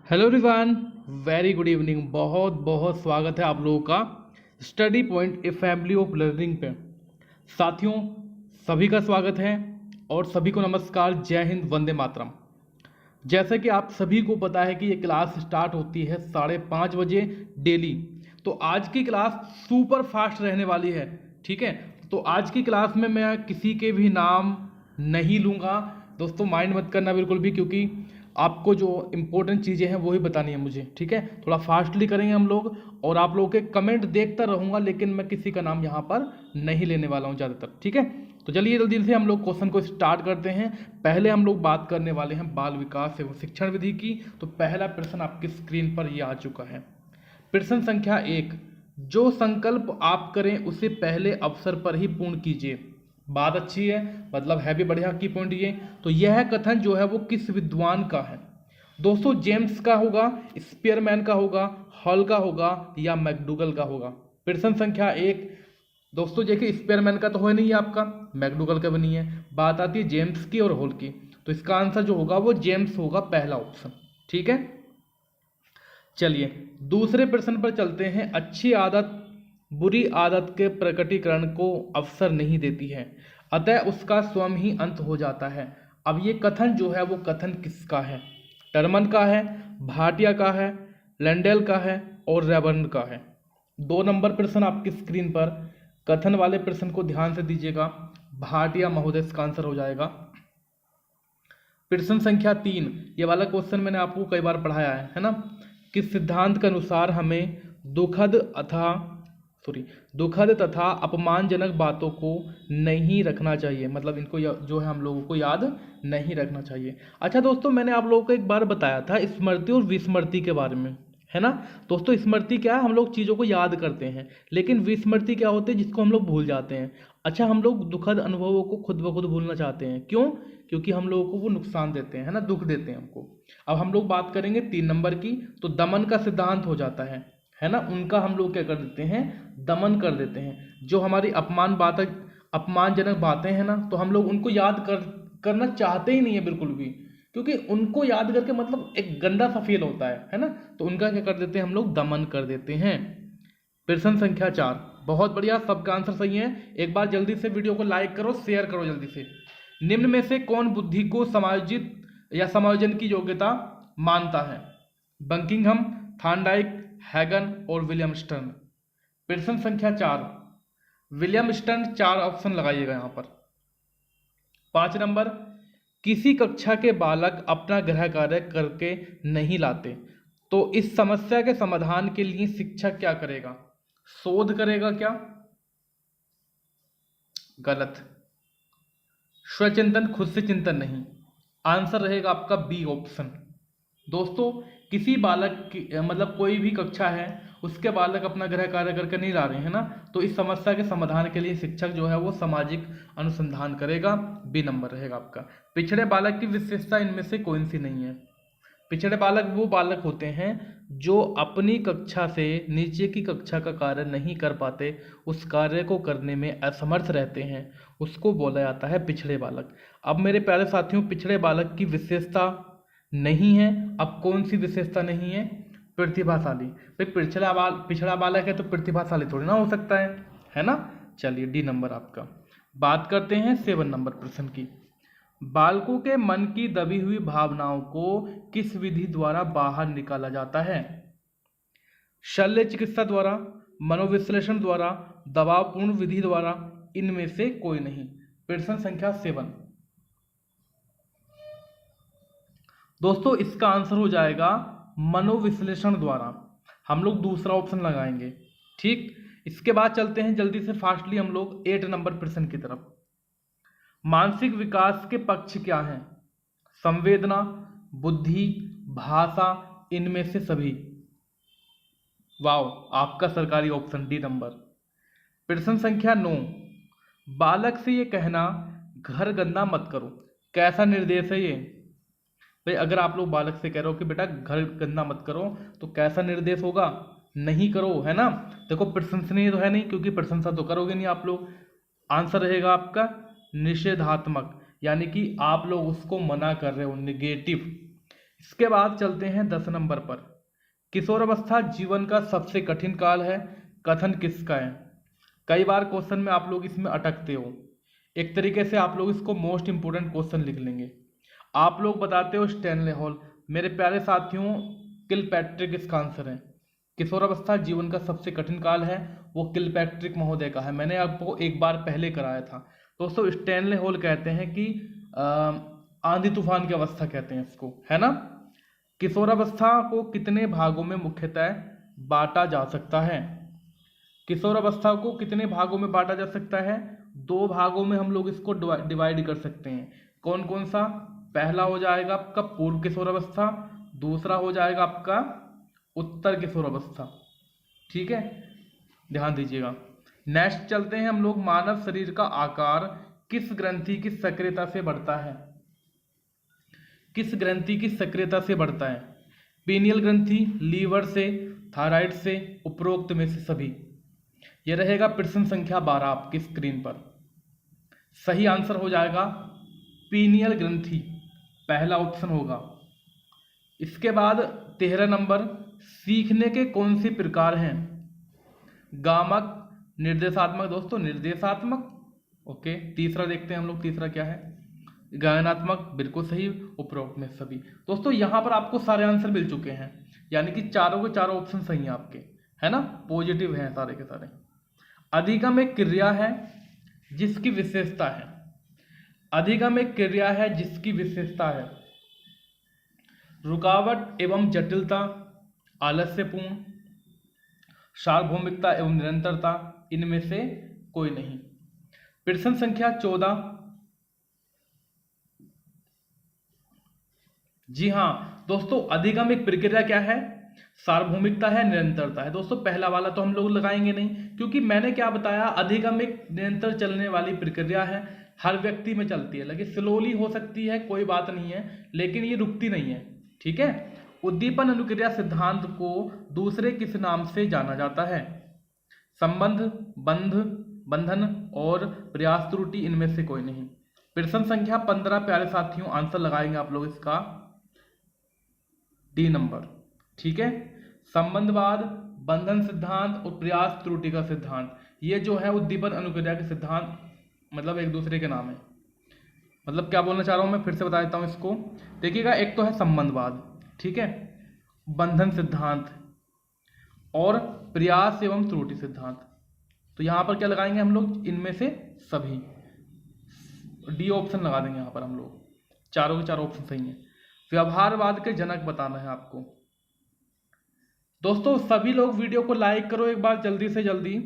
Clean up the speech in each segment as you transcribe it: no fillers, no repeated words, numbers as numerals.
Hello everyone, very good evening. बहुत बहुत स्वागत है आप लोगों का study point a family of learning पे। साथियों, सभी का स्वागत है और सभी को नमस्कार, जय हिंद, वंदे मातरम। जैसा कि आप सभी को पता है कि ये क्लास स्टार्ट होती है 5:30 बजे डेली। तो आज की क्लास सुपर फास्ट रहने वाली है, ठीक है। तो आज की क्लास में मैं किसी के भी नाम नहीं लूँगा दोस्तों, माइंड मत करना बिल्कुल भी, क्योंकि आपको जो इम्पोर्टेंट चीज़ें हैं वही बतानी है मुझे, ठीक है। थोड़ा फास्टली करेंगे हम लोग और आप लोगों के कमेंट देखता रहूँगा, लेकिन मैं किसी का नाम यहाँ पर नहीं लेने वाला हूँ ज़्यादातर, ठीक है। तो चलिए जल्दी से हम लोग क्वेश्चन को स्टार्ट करते हैं। पहले हम लोग बात करने वाले हैं बाल विकास एवं शिक्षण विधि की। तो पहला प्रश्न आपकी स्क्रीन पर ये आ चुका है। प्रश्न संख्या 1, जो संकल्प आप करें उसे पहले अवसर पर ही पूर्ण कीजिए। बात अच्छी है, मतलब है भी बढ़िया की पॉइंट ये। तो यह कथन जो है वो किस विद्वान का है दोस्तों? जेम्स का होगा, स्पीयरमैन का होगा, हॉल का होगा या मैकडूगल का होगा? प्रश्न संख्या 1 दोस्तों देखिए, स्पीयरमैन का तो हो नहीं है आपका, मैकडूगल का भी नहीं है। बात आती है जेम्स की और हॉल की, तो इसका आंसर जो होगा वो जेम्स होगा, पहला ऑप्शन, ठीक है। चलिए दूसरे प्रश्न पर चलते हैं। अच्छी आदत बुरी आदत के प्रकटीकरण को अवसर नहीं देती है, अतः उसका स्वयं ही अंत हो जाता है। अब ये कथन जो है वो कथन किसका है? टर्मन का है, भाटिया का है, लैंडेल का है और रेबर्न का है। 2 नंबर प्रश्न आपकी स्क्रीन पर, कथन वाले प्रश्न को ध्यान से दीजिएगा। भाटिया महोदय इसका आंसर हो जाएगा। प्रश्न संख्या 3, ये वाला क्वेश्चन मैंने आपको कई बार पढ़ाया है ना। किस सिद्धांत के अनुसार हमें दुखद तथा अपमानजनक बातों को नहीं रखना चाहिए, मतलब इनको जो है हम लोगों को याद नहीं रखना चाहिए। अच्छा दोस्तों, मैंने आप लोगों को एक बार बताया था स्मृति और विस्मृति के बारे में, है ना। दोस्तों स्मृति क्या है? हम लोग चीज़ों को याद करते हैं, लेकिन विस्मृति क्या होती है? जिसको हम लोग भूल जाते हैं। अच्छा, हम लोग दुखद अनुभवों को खुद ब खुद भूलना चाहते हैं, क्यों? क्योंकि हम लोगों को वो नुकसान देते हैं, है ना, दुख देते हैं हमको। अब हम लोग बात करेंगे 3 नंबर की, तो दमन का सिद्धांत हो जाता है ना। उनका हम लोग क्या कर देते हैं? दमन कर देते हैं। जो हमारी अपमानजनक बातें हैं ना, तो हम लोग उनको करना चाहते ही नहीं है बिल्कुल भी, क्योंकि उनको याद करके मतलब एक गंदा सा फील होता है ना। तो उनका क्या कर देते हैं? हम लोग दमन कर देते हैं। प्रश्न संख्या 4, बहुत बढ़िया, सबका आंसर सही है। एक बार जल्दी से वीडियो को लाइक करो, शेयर करो जल्दी से। निम्न में से कौन बुद्धि को समायोजित या समायोजन की योग्यता मानता है? बकिंघम, थॉर्नडाइक, हैगन और विलियम स्टर्न। प्रश्न संख्या 4, विलियम स्टर्न 4 ऑप्शन लगाइएगा यहाँ पर। 5 नंबर, किसी कक्षा के बालक अपना गृह कार्य करके नहीं लाते, तो इस समस्या के समाधान के लिए शिक्षक क्या करेगा? शोध करेगा क्या? गलत। स्वचिंतन, खुद से चिंतन नहीं। आंसर रहेगा आपका बी ऑप्शन। दोस्तों किसी बालक की मतलब कोई भी कक्षा है, उसके बालक अपना गृह कार्य करके नहीं ला रहे हैं ना, तो इस समस्या के समाधान के लिए शिक्षक जो है वो सामाजिक अनुसंधान करेगा। बी नंबर रहेगा आपका। पिछड़े बालक की विशेषता इनमें से कौन सी नहीं है? पिछड़े बालक वो बालक होते हैं जो अपनी कक्षा से नीचे की कक्षा का कार्य नहीं कर पाते, उस कार्य को करने में असमर्थ रहते हैं, उसको बोला जाता है पिछड़े बालक। अब मेरे प्यारे साथियों, पिछड़े बालक की विशेषता नहीं है। अब कौन सी विशेषता नहीं है? प्रतिभाशाली। भाई पिछड़ा बालक है तो प्रतिभाशाली थोड़ी ना हो सकता है ना। चलिए डी नंबर आपका। बात करते हैं 7 नंबर प्रश्न की। बालकों के मन की दबी हुई भावनाओं को किस विधि द्वारा बाहर निकाला जाता है? शल्य चिकित्सा द्वारा, मनोविश्लेषण द्वारा, दबावपूर्ण विधि द्वारा, इनमें से कोई नहीं। प्रश्न संख्या 7 दोस्तों, इसका आंसर हो जाएगा मनोविश्लेषण द्वारा। हम लोग दूसरा ऑप्शन लगाएंगे, ठीक। इसके बाद चलते हैं जल्दी से फास्टली हम लोग 8 नंबर प्रश्न की तरफ। मानसिक विकास के पक्ष क्या हैं? संवेदना, बुद्धि, भाषा, इनमें से सभी। वाओ, आपका सरकारी ऑप्शन डी नंबर। प्रश्न संख्या 9, बालक से ये कहना घर गंदा मत करो, कैसा निर्देश है ये? भाई अगर आप लोग बालक से कह रहे हो कि बेटा घर गंदा मत करो, तो कैसा निर्देश होगा? नहीं करो, है ना। देखो प्रशंसनीय तो है नहीं, क्योंकि प्रशंसा तो करोगे नहीं आप लोग। आंसर रहेगा आपका निषेधात्मक, यानी कि आप लोग उसको मना कर रहे हो, निगेटिव। इसके बाद चलते हैं 10 नंबर पर। किशोरावस्था जीवन का सबसे कठिन काल है, कथन किसका है? कई बार क्वेश्चन में आप लोग इसमें अटकते हो। एक तरीके से आप लोग इसको मोस्ट इंपोर्टेंट क्वेश्चन लिख लेंगे। आप लोग बताते हो स्टैनले हॉल। मेरे प्यारे साथियों, किलपैट्रिक इसका आंसर है। किशोरावस्था जीवन का सबसे कठिन काल है, वो किलपैट्रिक महोदय का है। मैंने आपको एक बार पहले कराया था दोस्तों। स्टैनले हॉल कहते हैं कि आंधी तूफान की अवस्था कहते हैं इसको, है ना। किशोरावस्था को कितने भागों में मुख्यतः बांटा जा सकता है? किशोरावस्था को कितने भागों में बांटा जा सकता है? 2 भागों में हम लोग इसको डिवाइड कर सकते हैं। कौन कौन सा? पहला हो जाएगा आपका पूर्व किशोरावस्था, दूसरा हो जाएगा आपका उत्तर किशोरावस्था। ठीक है, ध्यान दीजिएगा। नेक्स्ट चलते हैं हम लोग। मानव शरीर का आकार किस ग्रंथि की सक्रियता से बढ़ता है? किस ग्रंथि की सक्रियता से बढ़ता है? पीनियल ग्रंथि, लीवर से, थायराइड से, उपरोक्त में से सभी। यह रहेगा प्रश्न संख्या 12 आपकी स्क्रीन पर। सही आंसर हो जाएगा पीनियल ग्रंथि, पहला ऑप्शन होगा। इसके बाद 13 नंबर, सीखने के कौन से प्रकार हैं? गामक, निर्देशात्मक, दोस्तों निर्देशात्मक। ओके, तीसरा देखते हैं हम लोग, तीसरा क्या है? गायनात्मक, बिल्कुल सही, उपरोक्त में सभी। दोस्तों यहां पर आपको सारे आंसर मिल चुके हैं, यानी कि चारों के चारों ऑप्शन सही हैं आपके, है ना, पॉजिटिव हैं सारे के सारे। अधिगम एक क्रिया है जिसकी विशेषता है। अधिगम एक क्रिया है जिसकी विशेषता है रुकावट एवं जटिलता, आलस्यपूर्ण, सार्वभौमिकता एवं निरंतरता। इनमें से कोई नहीं। प्रश्न संख्या 14। जी हाँ दोस्तों, अधिगम एक प्रक्रिया क्या है? सार्वभौमिकता है, निरंतरता है। दोस्तों पहला वाला तो हम लोग लगाएंगे नहीं, क्योंकि मैंने क्या बताया, अधिगम एक निरंतर चलने वाली प्रक्रिया है, हर व्यक्ति में चलती है। लगे स्लोली हो सकती है, कोई बात नहीं है, लेकिन ये रुकती नहीं है। ठीक है। उद्दीपन अनुक्रिया सिद्धांत को दूसरे किस नाम से जाना जाता है? संबंध, बंध, बंधन और प्रयास त्रुटि। इनमें से कोई नहीं। प्रश्न संख्या 15 प्यारे साथियों, आंसर लगाएंगे आप लोग इसका डी नंबर। ठीक है, संबंधवाद, बंधन सिद्धांत और प्रयास त्रुटि का सिद्धांत, ये जो है उद्दीपन अनुक्रिया के सिद्धांत, मतलब एक दूसरे के नाम है। मतलब क्या बोलना चाह रहा हूं मैं, फिर से बता देता हूं इसको। देखिएगा, एक तो है संबंधवाद, ठीक है, बंधन सिद्धांत और प्रयास एवं त्रुटि सिद्धांत। तो यहां पर क्या लगाएंगे हम लोग? इनमें से सभी, डी ऑप्शन लगा देंगे यहां पर हम लोग। चारों के चारों ऑप्शन सही है। व्यवहारवाद के जनक बताना है आपको। दोस्तों सभी लोग वीडियो को लाइक करो एक बार जल्दी से जल्दी।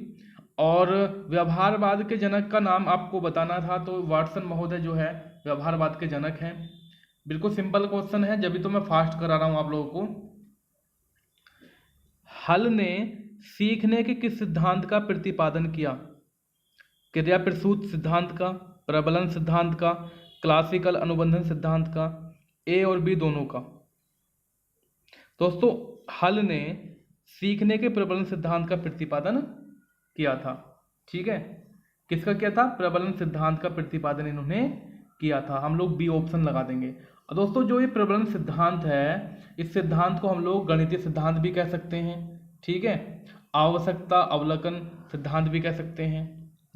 और व्यवहारवाद के जनक का नाम आपको बताना था, तो वाटसन महोदय जो है व्यवहारवाद के जनक हैं। बिल्कुल सिंपल क्वेश्चन है, जब भी तो मैं फास्ट करा रहा हूं आप लोगों को। हल ने सीखने के किस सिद्धांत का प्रतिपादन किया? क्रिया प्रसूत सिद्धांत का, प्रबलन सिद्धांत का, क्लासिकल अनुबंधन सिद्धांत का, ए और बी दोनों का। दोस्तों हल ने सीखने के प्रबलन सिद्धांत का प्रतिपादन किया था। ठीक है, किसका किया था? प्रबलन सिद्धांत का प्रतिपादन इन्होंने किया था। हम लोग बी ऑप्शन लगा देंगे। और दोस्तों जो ये प्रबलन सिद्धांत है, इस सिद्धांत को हम लोग गणितीय सिद्धांत भी कह सकते हैं। ठीक है, आवश्यकता अवलोकन सिद्धांत भी कह सकते हैं,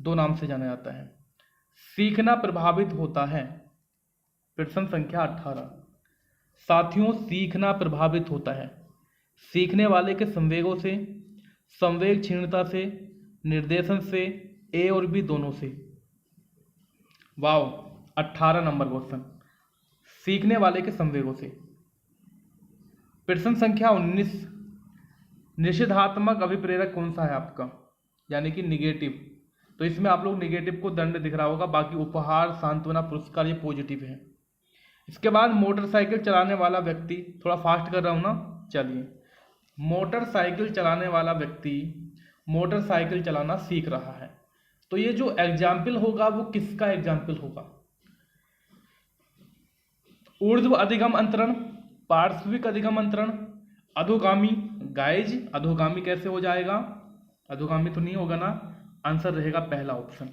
दो नाम से जाना जाता है। सीखना प्रभावित होता है। प्रश्न संख्या 18। साथियों सीखना प्रभावित होता है सीखने वाले के संवेगों से, संवेग क्षीणता से, निर्देशन से, ए और बी दोनों से। वाओ, 18 नंबर क्वेश्चन, सीखने वाले के संवेगों से। प्रश्न संख्या 19। निषेधात्मक अभिप्रेरक कौन सा है आपका, यानी कि निगेटिव? तो इसमें आप लोग निगेटिव को दंड दिख रहा होगा, बाकी उपहार, सांत्वना, पुरस्कार ये पॉजिटिव है। इसके बाद मोटरसाइकिल चलाने वाला व्यक्ति, थोड़ा फास्ट कर रहा हूं ना, चलिए। मोटरसाइकिल चलाने वाला व्यक्ति मोटरसाइकिल चलाना सीख रहा है, तो ये जो एग्जाम्पल होगा वो किसका एग्जाम्पल होगा? ऊर्ध्व अधिगम अंतरण, पार्श्विक अधिगम अंतरण, अधोगामी। गाइज अधोगामी कैसे हो जाएगा? अधोगामी तो नहीं होगा ना, आंसर रहेगा पहला ऑप्शन।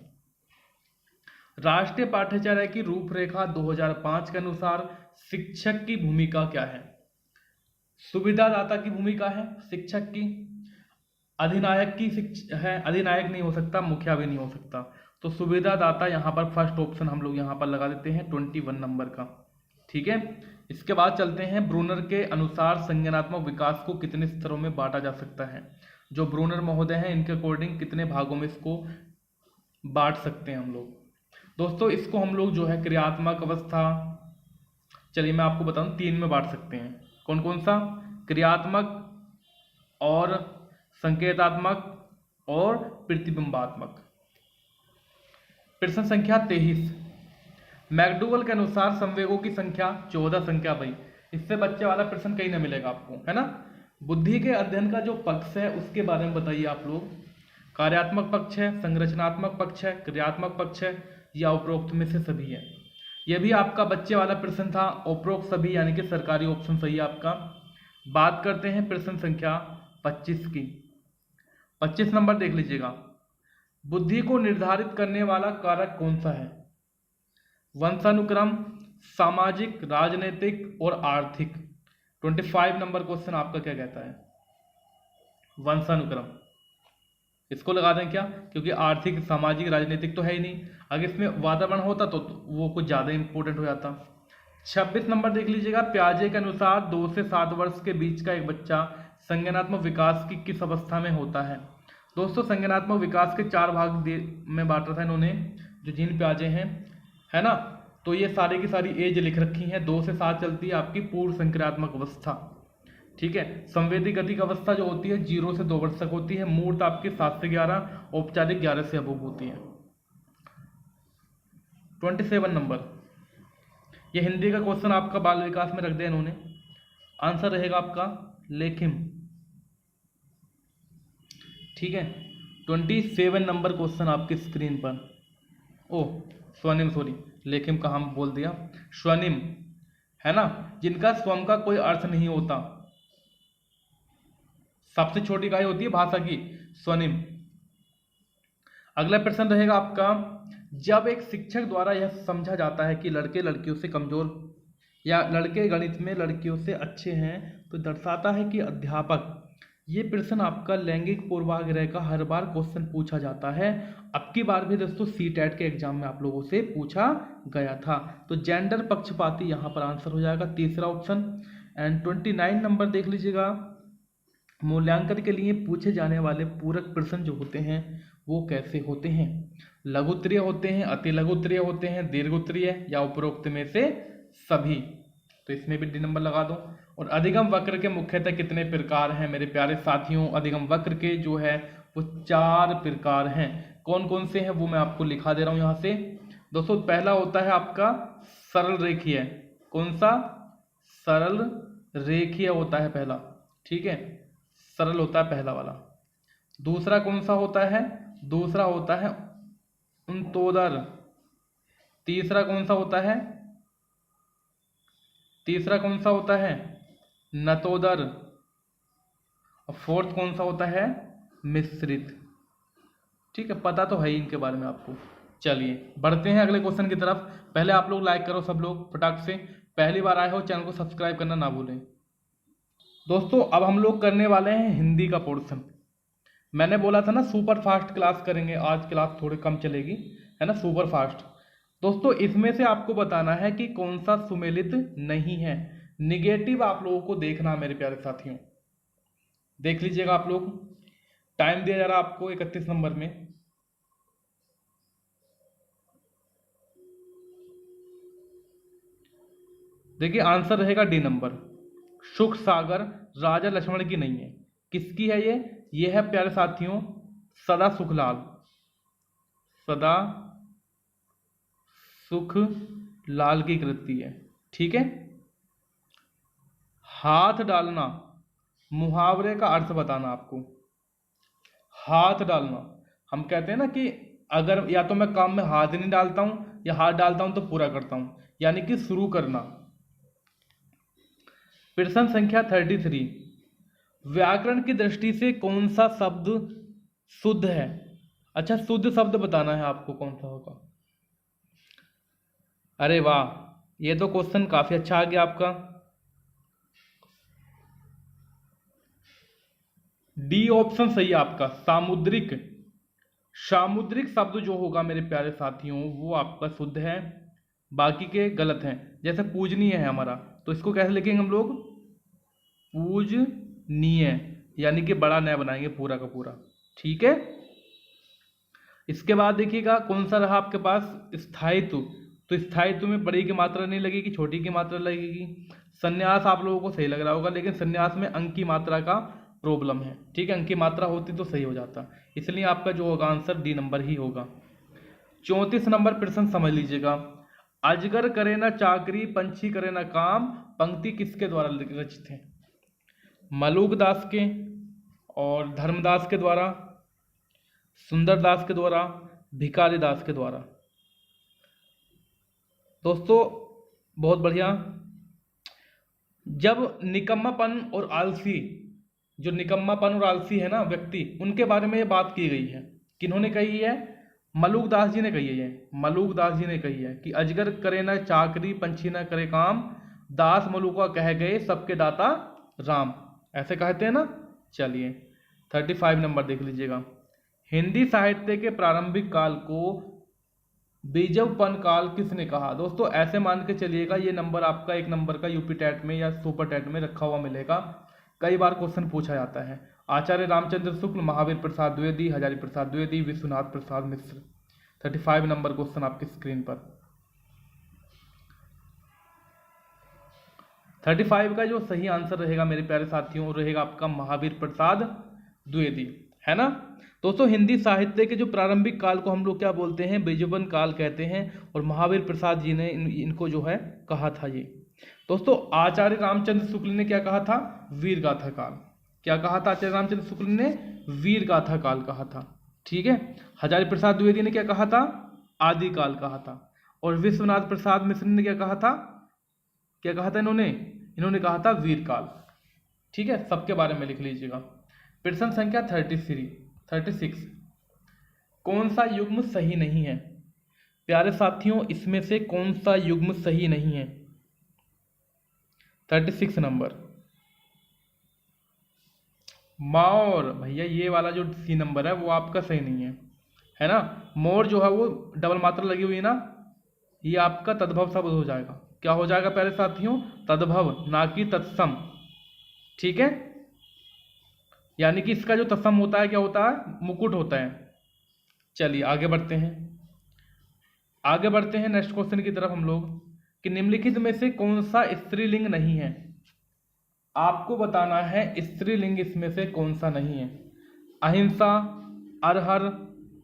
राष्ट्रीय पाठ्यचर्या की रूपरेखा 2005 के अनुसार शिक्षक की भूमिका क्या है? सुविधादाता की भूमिका है शिक्षक की, अधिनायक की है, अधिनायक नहीं हो सकता, मुखिया भी नहीं हो सकता, तो सुविधादाता यहाँ पर फर्स्ट ऑप्शन हम लोग यहाँ पर लगा देते हैं 21 नंबर का। ठीक है, इसके बाद चलते हैं ब्रूनर के अनुसार संज्ञानात्मक विकास को कितने स्तरों में बांटा जा सकता है। जो ब्रूनर महोदय हैं इनके अकॉर्डिंग कितने भागों में इसको बांट सकते हैं हम लोग। दोस्तों इसको हम लोग जो है क्रियात्मक अवस्था, चलिए मैं आपको बताऊं, 3 में बांट सकते हैं। कौन कौन सा? क्रियात्मक और संकेतात्मक और प्रतिबिंबात्मक। प्रश्न संख्या 23, मैकडूगल के अनुसार संवेगों की संख्या 14 संख्या भाई, इससे बच्चे वाला प्रश्न कहीं ना मिलेगा आपको, है ना। बुद्धि के अध्ययन का जो पक्ष है उसके बारे में बताइए आप लोग, कार्यात्मक पक्ष है, संरचनात्मक पक्ष है, क्रियात्मक पक्ष है, या उपरोक्त में से सभी है। यह भी आपका बच्चे वाला प्रश्न था, उपरोक्त सभी यानी कि सरकारी ऑप्शन सही है आपका। बात करते हैं प्रश्न संख्या 25 की। 25 नंबर देख लीजिएगा, बुद्धि को निर्धारित करने वाला कारक कौन सा है? वंशानुक्रम, सामाजिक, राजनीतिक और आर्थिक। 25 नंबर क्वेश्चन आपका क्या कहता है? वंशानुक्रम, इसको लगा दें क्या, क्योंकि आर्थिक, सामाजिक, राजनीतिक तो है ही नहीं, अगर इसमें वातावरण होता तो वो कुछ ज़्यादा इंपॉर्टेंट हो जाता। 26 नंबर देख लीजिएगा, प्याजे के अनुसार 2 से 7 वर्ष के बीच का एक बच्चा संज्ञानात्मक विकास की किस अवस्था में होता है? दोस्तों संज्ञानात्मक विकास के 4 भाग में बांटा था इन्होंने, जो जीन प्याजे हैं, है ना। तो ये सारी की सारी एज लिख रखी है, 2 से 7 चलती है आपकी पूर्ण संक्रियात्मक अवस्था। ठीक है, संवेदी गतिक अवस्था जो होती है 0 से 2 वर्ष तक होती है, मूर्त आपकी 7 से 11, औपचारिक 11 से अबव होती है। 27 नंबर, ये हिंदी का क्वेश्चन आपका बाल विकास में रख दिया इन्होंने, आंसर रहेगा आपका लेखिम। ठीक है, 27 नंबर क्वेश्चन आपकी स्क्रीन पर, ओ स्वनिम, सॉरी लेखिम का हम बोल दिया, स्वनिम, है ना, जिनका स्वयं का कोई अर्थ नहीं होता। सबसे छोटी इकाई होती है भाषा की, स्वनिम। अगला प्रश्न रहेगा आपका, जब एक शिक्षक द्वारा यह समझा जाता है कि लड़के लड़कियों से कमजोर या लड़के गणित में लड़कियों से अच्छे हैं, तो दर्शाता है कि अध्यापक। ये प्रश्न आपका लैंगिक पूर्वाग्रह का हर बार क्वेश्चन पूछा जाता है, अब की बार भी दोस्तों सीटेट के एग्जाम में आप लोगों से पूछा गया था, तो जेंडर पक्षपाती यहाँ पर आंसर हो जाएगा, तीसरा ऑप्शन। एंड 29 नंबर देख लीजिएगा, मूल्यांकन के लिए पूछे जाने वाले पूरक प्रश्न जो होते हैं वो कैसे होते हैं? लघु उत्तरीय होते हैं, अति लघु उत्तरीय होते हैं, दीर्घ उत्तरीय, या उपरोक्त में से सभी। तो इसमें भी डी नंबर लगा दो। और अधिगम वक्र के मुख्यतः कितने प्रकार हैं मेरे प्यारे साथियों? अधिगम वक्र के जो है वो 4 प्रकार हैं। कौन कौन से हैं वो मैं आपको लिखा दे रहा हूं यहाँ से। दोस्तों पहला होता है आपका सरल रेखीय। कौन सा? सरल रेखीय होता है पहला, ठीक है, सरल होता है पहला वाला। दूसरा कौन सा होता है? दूसरा होता है उन्तोदर। तीसरा कौन सा होता है? तीसरा कौन सा होता है? नतोदर। और फोर्थ कौन सा होता है? मिश्रित। ठीक है, पता तो है ही इनके बारे में आपको। चलिए बढ़ते हैं अगले क्वेश्चन की तरफ। पहले आप लोग लाइक करो, सब लोग फटाक से। पहली बार आए हो चैनल को सब्सक्राइब करना ना भूलें। दोस्तों अब हम लोग करने वाले हैं हिंदी का पोर्शन। मैंने बोला था ना सुपर फास्ट क्लास करेंगे, आज क्लास थोड़ी कम चलेगी, है ना, सुपर फास्ट। दोस्तों इसमें से आपको बताना है कि कौन सा सुमेलित नहीं है। निगेटिव आप लोगों को देखना मेरे प्यारे साथियों, देख लीजिएगा आप लोग। टाइम दिया जा रहा है आपको 31 नंबर में। देखिए आंसर रहेगा डी नंबर। सुख सागर राजा लक्ष्मण की नहीं है, किसकी है ये? ये है प्यारे साथियों सदा सुखलाल। सदा सुख लाल की कृति है, ठीक है। हाथ डालना, मुहावरे का अर्थ बताना आपको। हाथ डालना, हम कहते हैं ना कि अगर या तो मैं काम में हाथ नहीं डालता हूं या हाथ डालता हूं तो पूरा करता हूं, यानी कि शुरू करना। प्रश्न संख्या 33, व्याकरण की दृष्टि से कौन सा शब्द शुद्ध है? अच्छा, शुद्ध शब्द बताना है आपको, कौन सा होगा? अरे वाह, ये तो क्वेश्चन काफी अच्छा आ गया आपका। डी ऑप्शन सही है आपका, सामुद्रिक। सामुद्रिक शब्द जो होगा मेरे प्यारे साथियों वो आपका शुद्ध है, बाकी के गलत हैं। जैसे पूजनीय है हमारा, तो इसको कैसे लिखेंगे हम लोग, पूजनीय, यानी कि बड़ा न बनाएंगे पूरा का पूरा, ठीक है। इसके बाद देखिएगा कौन सा रहा आपके पास, स्थायित्व। तो स्थायित्व में बड़ी की मात्रा नहीं लगेगी, छोटी की मात्रा लगेगी। संन्यास आप लोगों को सही लग रहा होगा, लेकिन संन्यास में अंक की मात्रा का प्रॉब्लम है, ठीक है। अंक की मात्रा होती तो सही हो जाता, इसलिए आपका जो होगा आंसर डी नंबर ही होगा। 34 नंबर प्रश्न समझ लीजिएगा। अजगर करे ना चाकरी, पंछी करे ना काम, पंक्ति किसके द्वारा रचित है? मलूक दास के, और धर्मदास के द्वारा, सुंदरदास के द्वारा, भिखारी दास के द्वारा। दोस्तों बहुत बढ़िया। जब निकम्मापन और आलसी, जो निकम्मापन और आलसी है ना व्यक्ति, उनके बारे में ये बात की गई है। किन्होंने कही है? मलूक दास जी ने कही है। मलूक दास जी ने कही है कि अजगर करे ना चाकरी, पंछी ना करे काम, दास मलूका कह गए सबके दाता राम, ऐसे कहते हैं ना। चलिए 35 नंबर देख लीजिएगा। हिंदी साहित्य के प्रारंभिक काल को बीजवपन काल किसने कहा? दोस्तों ऐसे मान के चलिएगा, ये नंबर आपका 1 नंबर का यूपी टेट में या सुपर टेट में रखा हुआ मिलेगा, कई बार क्वेश्चन पूछा जाता है। आचार्य रामचंद्र शुक्ल, महावीर प्रसाद द्विवेदी, हजारी प्रसाद द्विवेदी, विश्वनाथ प्रसाद मिश्र। 35 नंबर क्वेश्चन आपकी स्क्रीन पर। 35 का जो सही आंसर रहेगा मेरे प्यारे साथियों रहेगा आपका महावीर प्रसाद द्विवेदी, है ना। दोस्तों हिंदी साहित्य के जो प्रारंभिक काल को हम लोग क्या बोलते हैं? बीजवपन काल कहते हैं, और महावीर प्रसाद जी ने इनको जो है कहा था ये। दोस्तों आचार्य रामचंद्र शुक्ल ने क्या कहा था? वीर गाथा काल। क्या कहा था आचार्य रामचंद्र शुक्ल ने? वीर गाथा काल कहा था, ठीक है। हजारी प्रसाद द्विवेदी ने क्या कहा था? आदि काल कहा था। और विश्वनाथ प्रसाद मिश्र ने क्या कहा था? क्या कहा था इन्होंने कहा था वीर काल, ठीक है। सबके बारे में लिख लीजिएगा। प्रश्न संख्या 36, कौन सा युग्म सही नहीं है? प्यारे साथियों इसमें से कौन सा युग्म सही नहीं है? 36 नंबर मोर। भैया ये वाला जो सी नंबर है वो आपका सही नहीं है ना। मोर जो है वो डबल मात्रा लगी हुई है ना, ये आपका तद्भव शब्द हो जाएगा। क्या हो जाएगा प्यारे साथियों? तद्भव, ना कि तत्सम, ठीक है। यानी कि इसका जो तत्सम होता है क्या होता है? मुकुट होता है। चलिए आगे बढ़ते हैं नेक्स्ट क्वेश्चन की तरफ हम लोग, कि निम्नलिखित में से कौन सा स्त्रीलिंग नहीं है? आपको बताना है स्त्रीलिंग इसमें से कौन सा नहीं है। अहिंसा, अरहर,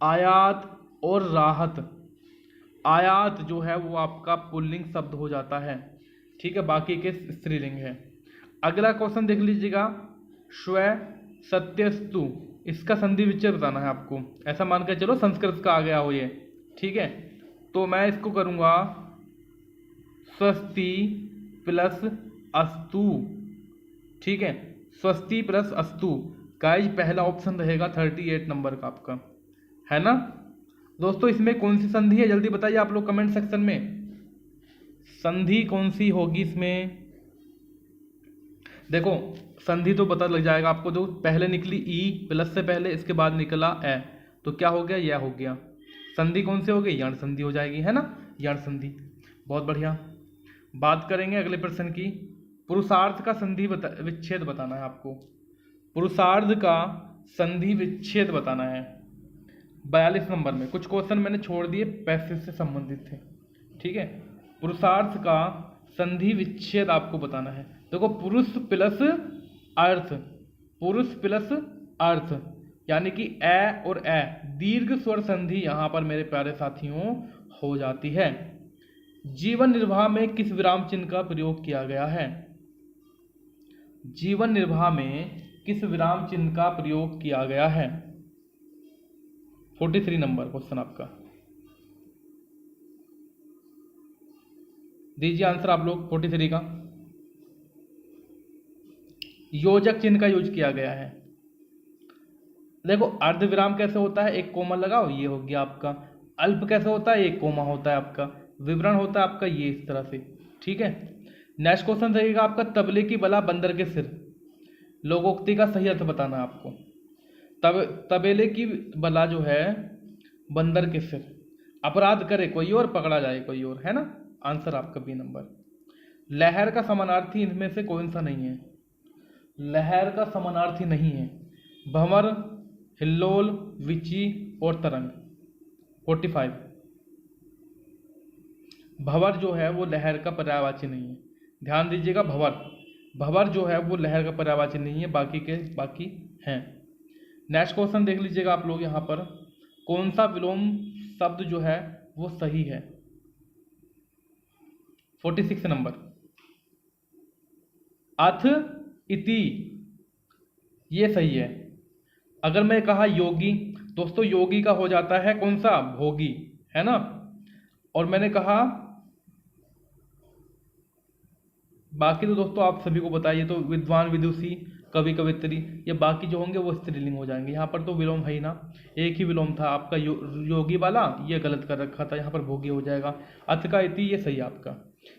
आयात और राहत। आयात जो है वो आपका पुल्लिंग शब्द हो जाता है, ठीक है, बाकी के स्त्रीलिंग है। अगला क्वेश्चन देख लीजिएगा, स्व सत्यस्तु, इसका संधि विच्छेद बताना है आपको। ऐसा मान कर चलो संस्कृत का आ गया हो ये, ठीक है। तो मैं इसको करूँगा स्वस्ति प्लस अस्तु, ठीक है, स्वस्ति प्लस अस्तु। गाइज पहला ऑप्शन रहेगा 38 नंबर का आपका, है ना। दोस्तों इसमें कौन सी संधि है जल्दी बताइए आप लोग कमेंट सेक्शन में, संधि कौन सी होगी इसमें? देखो संधि तो पता लग जाएगा आपको, जो पहले निकली ई प्लस से पहले, इसके बाद निकला ए, तो क्या हो गया? यह हो गया। संधि कौन सी हो गई? यण संधि हो जाएगी, है ना, यण संधि। बहुत बढ़िया। बात करेंगे अगले प्रश्न की। पुरुषार्थ का संधि विच्छेद बताना है आपको। पुरुषार्थ का संधि विच्छेद बताना है 42 नंबर में। कुछ क्वेश्चन मैंने छोड़ दिए पैसिव से संबंधित थे, ठीक है। पुरुषार्थ का संधि विच्छेद आपको बताना है। देखो पुरुष प्लस अर्थ, पुरुष प्लस अर्थ, यानी कि ए और ए दीर्घ स्वर संधि यहां पर मेरे प्यारे साथियों हो जाती है। जीवन निर्वाह में किस विराम चिन्ह का प्रयोग किया गया है? जीवन निर्वाह में किस विराम चिन्ह का प्रयोग किया गया है? 43 नंबर क्वेश्चन आपका, दीजिए आंसर आप लोग 43 का। योजक चिन्ह का यूज किया गया है। देखो अर्ध विराम कैसे होता है? एक कोमा लगाओ, ये हो गया आपका। अल्प कैसे होता है? एक कोमा होता है आपका। विवरण होता है आपका ये इस तरह से, ठीक है। नेक्स्ट क्वेश्चन रहेगा आपका, तबले की बला बंदर के सिर। लोकोक्ति का सही अर्थ बताना है आपको। तब तबेले की बला जो है बंदर के सिर, अपराध करे कोई और पकड़ा जाए कोई और, है ना। आंसर आपका बी नंबर। लहर का समानार्थी इनमें से कौन सा नहीं है? लहर का समानार्थी नहीं है भंवर, हिल्लोल, विची और तरंग। 45। भंवर जो है वो लहर का पर्यायवाची नहीं है, ध्यान दीजिएगा। भंवर भंवर जो है वो लहर का पर्यायवाची नहीं है, बाकी के बाकी हैं। नेक्स्ट क्वेश्चन देख लीजिएगा आप लोग यहाँ पर, कौन सा विलोम शब्द जो है वो सही है? 46 नंबर, अथ इति, ये सही है। अगर मैं कहा योगी, दोस्तों योगी का हो जाता है कौन सा? भोगी, है ना। और मैंने कहा बाकी तो दोस्तों आप सभी को बताइए, तो विद्वान, विदुषी, कवि, कवित्री, ये बाकी जो होंगे वो स्त्रीलिंग हो जाएंगे। यहाँ पर तो विलोम है ही ना, एक ही विलोम था आपका योगी वाला, ये गलत कर रखा था, यहाँ पर भोगी हो जाएगा। अथ का इति ये सही आपका।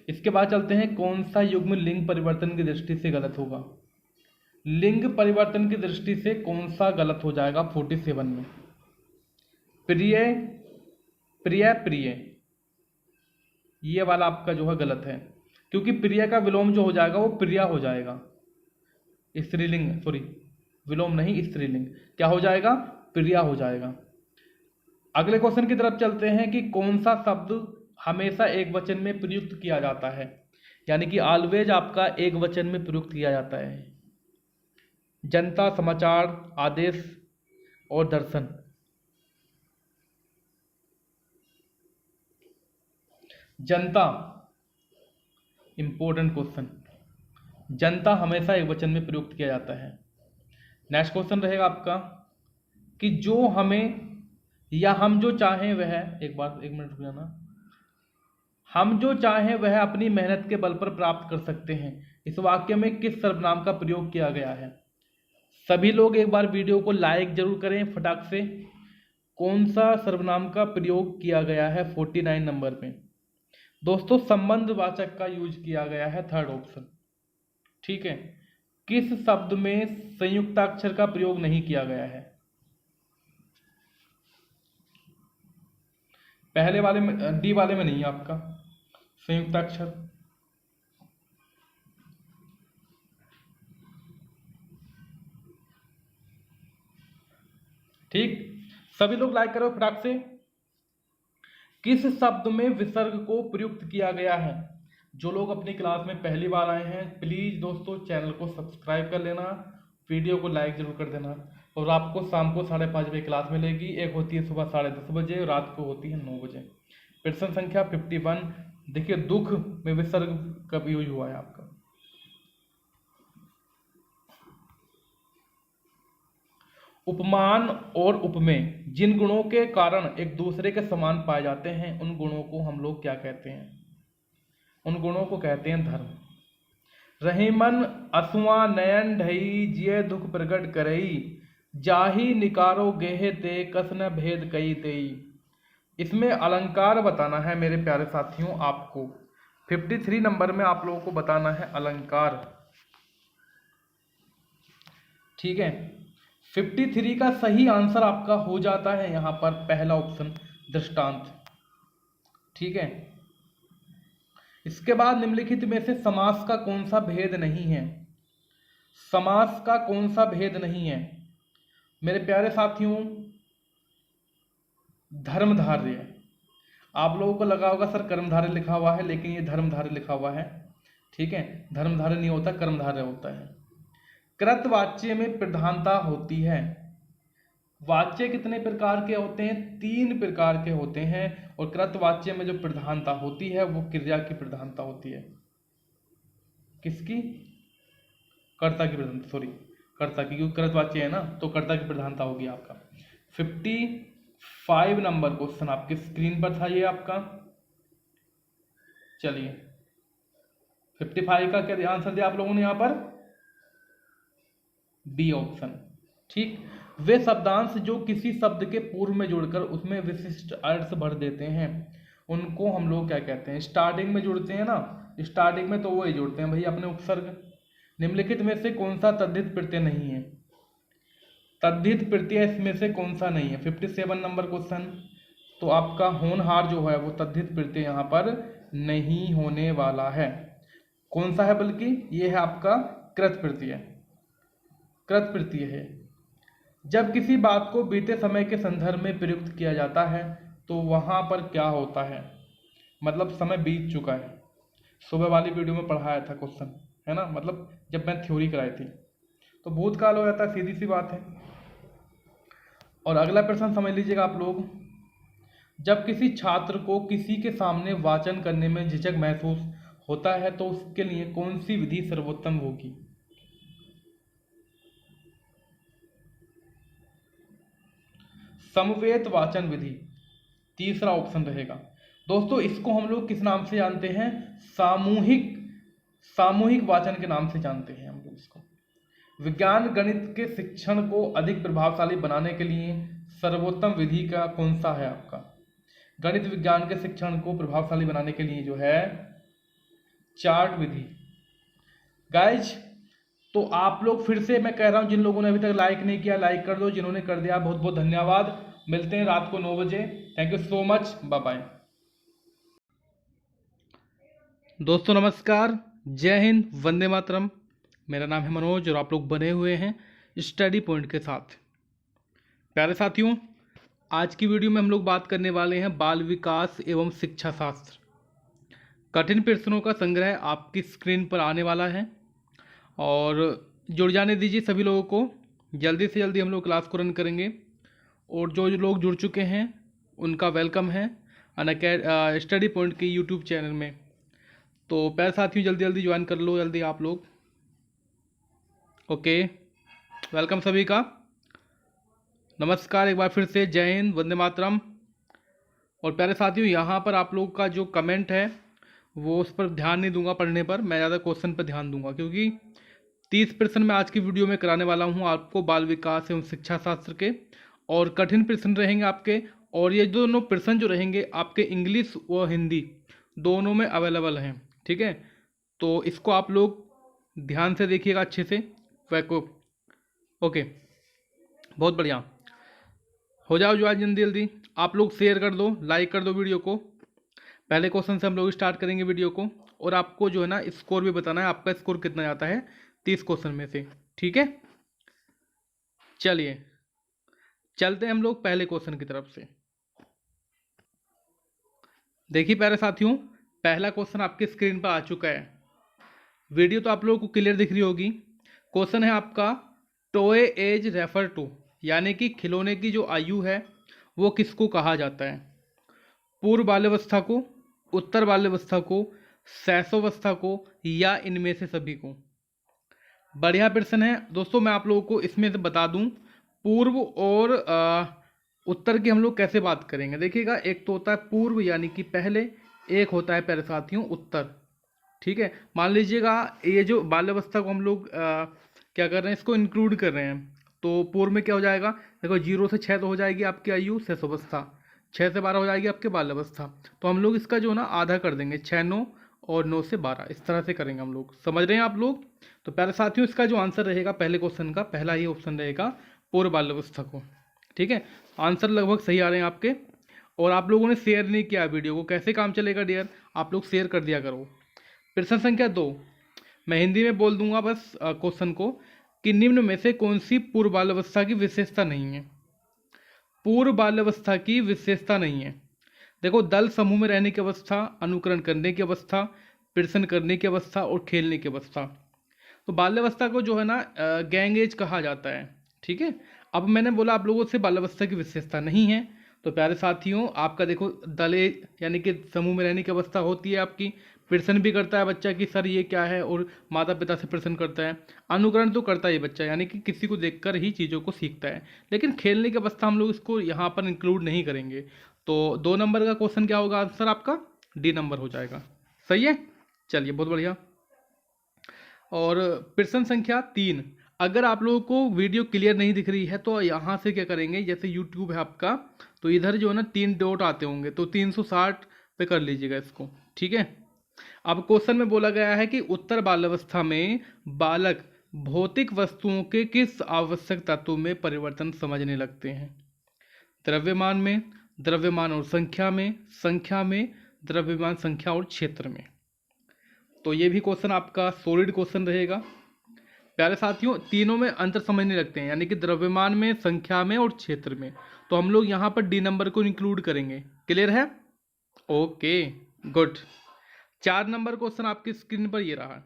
इसके बाद चलते हैं, कौन सा युग्म लिंग परिवर्तन की दृष्टि से गलत होगा? लिंग परिवर्तन की दृष्टि से कौन सा गलत हो जाएगा? 47 में प्रिय, प्रिय, प्रिय, ये वाला आपका जो है गलत है, क्योंकि प्रिय का विलोम जो हो जाएगा वो प्रिया हो जाएगा, स्त्रीलिंग, सॉरी विलोम नहीं स्त्रीलिंग, क्या हो जाएगा? प्रिया हो जाएगा। अगले क्वेश्चन की तरफ चलते हैं कि कौन सा शब्द हमेशा एक वचन में प्रयुक्त किया जाता है, यानी कि ऑलवेज आपका एक वचन में प्रयुक्त किया जाता है? जनता, समाचार, आदेश और दर्शन। जनता, इंपॉर्टेंट क्वेश्चन, जनता हमेशा एक वचन में प्रयुक्त किया जाता है। नेक्स्ट क्वेश्चन रहेगा आपका कि जो हमें या हम जो चाहें वह, एक मिनट रुक जाना, हम जो चाहें वह अपनी मेहनत के बल पर प्राप्त कर सकते हैं, इस वाक्य में किस सर्वनाम का प्रयोग किया गया है? सभी लोग एक बार वीडियो को लाइक जरूर करें फटाक से। कौन सा सर्वनाम का प्रयोग किया गया है 49 नंबर पे? दोस्तों संबंधवाचक का यूज किया गया है, थर्ड ऑप्शन, ठीक है। किस शब्द में संयुक्ताक्षर का प्रयोग नहीं किया गया है? पहले वाले में, डी वाले में नहीं है आपका संयुक्ताक्षर। ठीक, सभी लोग लाइक करो फटाक से। किस शब्द में विसर्ग को प्रयुक्त किया गया है? जो लोग अपनी क्लास में पहली बार आए हैं प्लीज दोस्तों चैनल को सब्सक्राइब कर लेना, वीडियो को लाइक जरूर कर देना। और आपको शाम को 5:30 बजे क्लास मिलेगी, एक होती है सुबह 10:30 बजे, रात को होती है 9 बजे। प्रश्न संख्या 51, देखिए दुख में विसर्ग कब यूज हुआ है आपका? उपमान और उपमेय जिन गुणों के कारण एक दूसरे के समान पाए जाते हैं उन गुणों को हम लोग क्या कहते हैं? उन गुणों को कहते हैं धर्म। रहीमन असुआ नयन ढई जिये दुख प्रगट करई, जाही निकारो गेहे ते कस न भेद कई तेई। इसमें अलंकार बताना है मेरे प्यारे साथियों आपको। 53 नंबर में आप लोगों को बताना है अलंकार, ठीक है। 53 का सही आंसर आपका हो जाता है यहां पर पहला ऑप्शन दृष्टांत, ठीक है। इसके बाद निम्नलिखित में से समास का कौन सा भेद नहीं है? समास का कौन सा भेद नहीं है मेरे प्यारे साथियों? धर्मधार्य। आप लोगों को लगा होगा सर कर्मधारय लिखा हुआ है, लेकिन ये धर्मधारय लिखा हुआ है, ठीक है। धर्मधारय नहीं होता, कर्मधारय होता है। कृतवाच्य में प्रधानता होती है। वाच्य कितने प्रकार के होते हैं? 3 प्रकार के होते हैं। और कृतवाच्य में जो प्रधानता होती है वो क्रिया की प्रधानता होती है। किसकी? कर्ता की प्रधानता, सॉरी कर्ता की, क्योंकि कृतवाच्य है ना, तो कर्ता की प्रधानता होगी आपका। 55 नंबर क्वेश्चन आपकी स्क्रीन पर था ये आपका। चलिए 55 का क्या आंसर दिया आप लोगों ने यहाँ पर? बी ऑप्शन, ठीक। वे शब्दांश जो किसी शब्द के पूर्व में जुड़कर उसमें विशिष्ट अर्थ भर देते हैं उनको हम लोग क्या कहते हैं? स्टार्टिंग में जुड़ते हैं ना, स्टार्टिंग में तो वही जुड़ते हैं भाई अपने उपसर्ग। निम्नलिखित में से कौन सा तद्धित प्रत्यय नहीं है? तद्धित प्रत्यय इसमें से कौन सा नहीं है? 57 नंबर क्वेश्चन। तो आपका होनहार जो है वो तद्धित प्रत्यय यहाँ पर नहीं होने वाला है। कौन सा है? बल्कि ये है आपका कृत प्रत्यय। कृत प्रत्यय है। जब किसी बात को बीते समय के संदर्भ में प्रयुक्त किया जाता है तो वहां पर क्या होता है? मतलब समय बीत चुका है। सुबह वाली वीडियो में पढ़ाया था क्वेश्चन, है ना, मतलब जब मैं थ्योरी कराई थी। तो भूतकाल हो जाता है, सीधी सी बात है। और अगला प्रश्न समझ लीजिएगा आप लोग। जब किसी छात्र को किसी के सामने वाचन करने में झिझक महसूस होता है तो उसके लिए कौन सी विधि सर्वोत्तम होगी? समवेत वाचन विधि तीसरा ऑप्शन रहेगा। दोस्तों इसको हम लोग किस नाम से जानते हैं? सामूहिक वाचन के नाम से जानते हैं हम लोग इसको। विज्ञान गणित के शिक्षण को अधिक प्रभावशाली बनाने के लिए सर्वोत्तम विधि का कौन सा है आपका? गणित विज्ञान के शिक्षण को प्रभावशाली बनाने के लिए जो है चार्ट विधि। गाइज तो आप लोग फिर से मैं कह रहा हूं, जिन लोगों ने अभी तक लाइक नहीं किया लाइक कर दो, जिन्होंने कर दिया बहुत बहुत धन्यवाद। मिलते हैं रात को 9 बजे। Thank you so much, bye bye. दोस्तों नमस्कार, जय हिंद, वंदे मातरम। मेरा नाम है मनोज और आप लोग बने हुए हैं स्टडी पॉइंट के साथ। प्यारे साथियों, आज की वीडियो में हम लोग बात करने वाले हैं बाल विकास एवं शिक्षा शास्त्र। कठिन प्रश्नों का संग्रह आपकी स्क्रीन पर आने वाला है और जुड़ जाने दीजिए सभी लोगों को। जल्दी से जल्दी हम लोग क्लास को रन करेंगे और जो लोग जुड़ चुके हैं उनका वेलकम है स्टडी पॉइंट के यूट्यूब चैनल में। तो प्यारे साथियों जल्दी जल्दी ज्वाइन कर लो, जल्दी आप लोग। ओके, वेलकम सभी का। नमस्कार एक बार फिर से, जय हिंद, वंदे मातरम। और प्यारे साथियों यहाँ पर आप लोग का जो कमेंट है वो उस पर ध्यान नहीं दूंगा पढ़ने पर, मैं ज़्यादा क्वेश्चन पर ध्यान दूंगा क्योंकि 30 प्रश्न मैं आज की वीडियो में कराने वाला हूँ आपको बाल विकास एवं शिक्षा शास्त्र के। और कठिन प्रश्न रहेंगे आपके, और ये दोनों प्रश्न जो रहेंगे आपके इंग्लिश व हिंदी दोनों में अवेलेबल हैं। ठीक है, तो इसको आप लोग ध्यान से देखिएगा अच्छे से। ओके, बहुत बढ़िया। हो जाओ जो आज जल्दी जल्दी आप लोग शेयर कर दो, लाइक कर दो वीडियो को। पहले क्वेश्चन से हम लोग स्टार्ट करेंगे वीडियो को और आपको जो है ना स्कोर भी बताना है, आपका स्कोर कितना जाता है 30 क्वेश्चन में से। ठीक है, चलिए चलते हैं हम लोग पहले क्वेश्चन की तरफ से। देखिए प्यारे साथियों, पहला क्वेश्चन आपकी स्क्रीन पर आ चुका है। वीडियो तो आप लोगों को क्लियर दिख रही होगी। क्वेश्चन है आपका टॉय एज रेफर टू, यानी कि खिलौने की जो आयु है वो किसको कहा जाता है? पूर्व बाल्यावस्था को, उत्तर बाल्यावस्था को, शैशवावस्था को, या इनमें से सभी को? बढ़िया प्रश्न है दोस्तों। मैं आप लोगों को इसमें से बता दूं पूर्व और उत्तर की हम लोग कैसे बात करेंगे। देखिएगा, एक तो होता है पूर्व यानी कि पहले, एक होता है प्यारे साथियों उत्तर। ठीक है, मान लीजिएगा ये जो बाल्यावस्था को हम लोग क्या कर रहे हैं, इसको इंक्लूड कर रहे हैं। तो पूर्व में क्या हो जाएगा, देखो 0 से 6 तो हो जाएगी आपकी आयु शैशवावस्था, 6 से 12 हो जाएगी आपके बाल्यावस्था। तो हम लोग इसका जो ना आधा कर देंगे, 6 9 और 9 से 12, इस तरह से करेंगे हम लोग। समझ रहे हैं आप लोग? तो प्यारे साथियों इसका जो आंसर रहेगा पहले क्वेश्चन का, पहला ही ऑप्शन रहेगा पूर्व बाल्यावस्था को। ठीक है, आंसर लगभग सही आ रहे हैं आपके। और आप लोगों ने शेयर नहीं किया वीडियो को, कैसे काम चलेगा डियर? आप लोग शेयर कर दिया करो। प्रश्न संख्या 2 मैं हिंदी में बोल दूंगा बस क्वेश्चन को, कि निम्न में से कौन सी पूर्व बाल्यावस्था की विशेषता नहीं है? पूर्व बाल्यावस्था की विशेषता नहीं है। देखो, दल समूह में रहने की अवस्था, अनुकरण करने की अवस्था, प्रश्न करने की अवस्था और खेलने की अवस्था। तो बाल्यावस्था को जो है ना गैंग एज कहा जाता है। ठीक है, अब मैंने बोला आप लोगों से बाल्यावस्था की विशेषता नहीं है। तो प्यारे साथियों आपका देखो दल एज यानी कि समूह में रहने की अवस्था होती है आपकी, प्रश्न भी करता है बच्चा कि सर ये क्या है, और माता पिता से प्रश्न करता है। अनुकरण तो करता है बच्चा, यानी कि किसी को देखकर ही चीज़ों को सीखता है। लेकिन खेलने की अवस्था हम लोग इसको यहाँ पर इंक्लूड नहीं करेंगे। तो 2 नंबर का क्वेश्चन क्या होगा आंसर आपका? डी नंबर हो जाएगा। सही है, चलिए बहुत बढ़िया। और प्रश्न संख्या 3, अगर आप लोगों को वीडियो क्लियर नहीं दिख रही है तो यहाँ से क्या करेंगे, जैसे यूट्यूब है आपका तो इधर जो है ना 3 डॉट आते होंगे, तो 360 पे कर लीजिएगा इसको। ठीक है, अब क्वेश्चन में बोला गया है कि उत्तर बाल्यावस्था में बालक भौतिक वस्तुओं के किस आवश्यक तत्व में परिवर्तन समझने लगते हैं? द्रव्यमान में, द्रव्यमान और संख्या में, द्रव्यमान संख्या और क्षेत्र में। तो ये भी क्वेश्चन आपका सॉलिड क्वेश्चन रहेगा। प्यारे साथियों, तीनों में अंतर समझने लगते हैं, यानी कि द्रव्यमान में, संख्या में और क्षेत्र में। तो हम लोग यहाँ पर डी नंबर को इंक्लूड करेंगे। क्लियर है? Okay, good. 4 नंबर क्वेश्चन आपकी स्क्रीन पर ये रहा।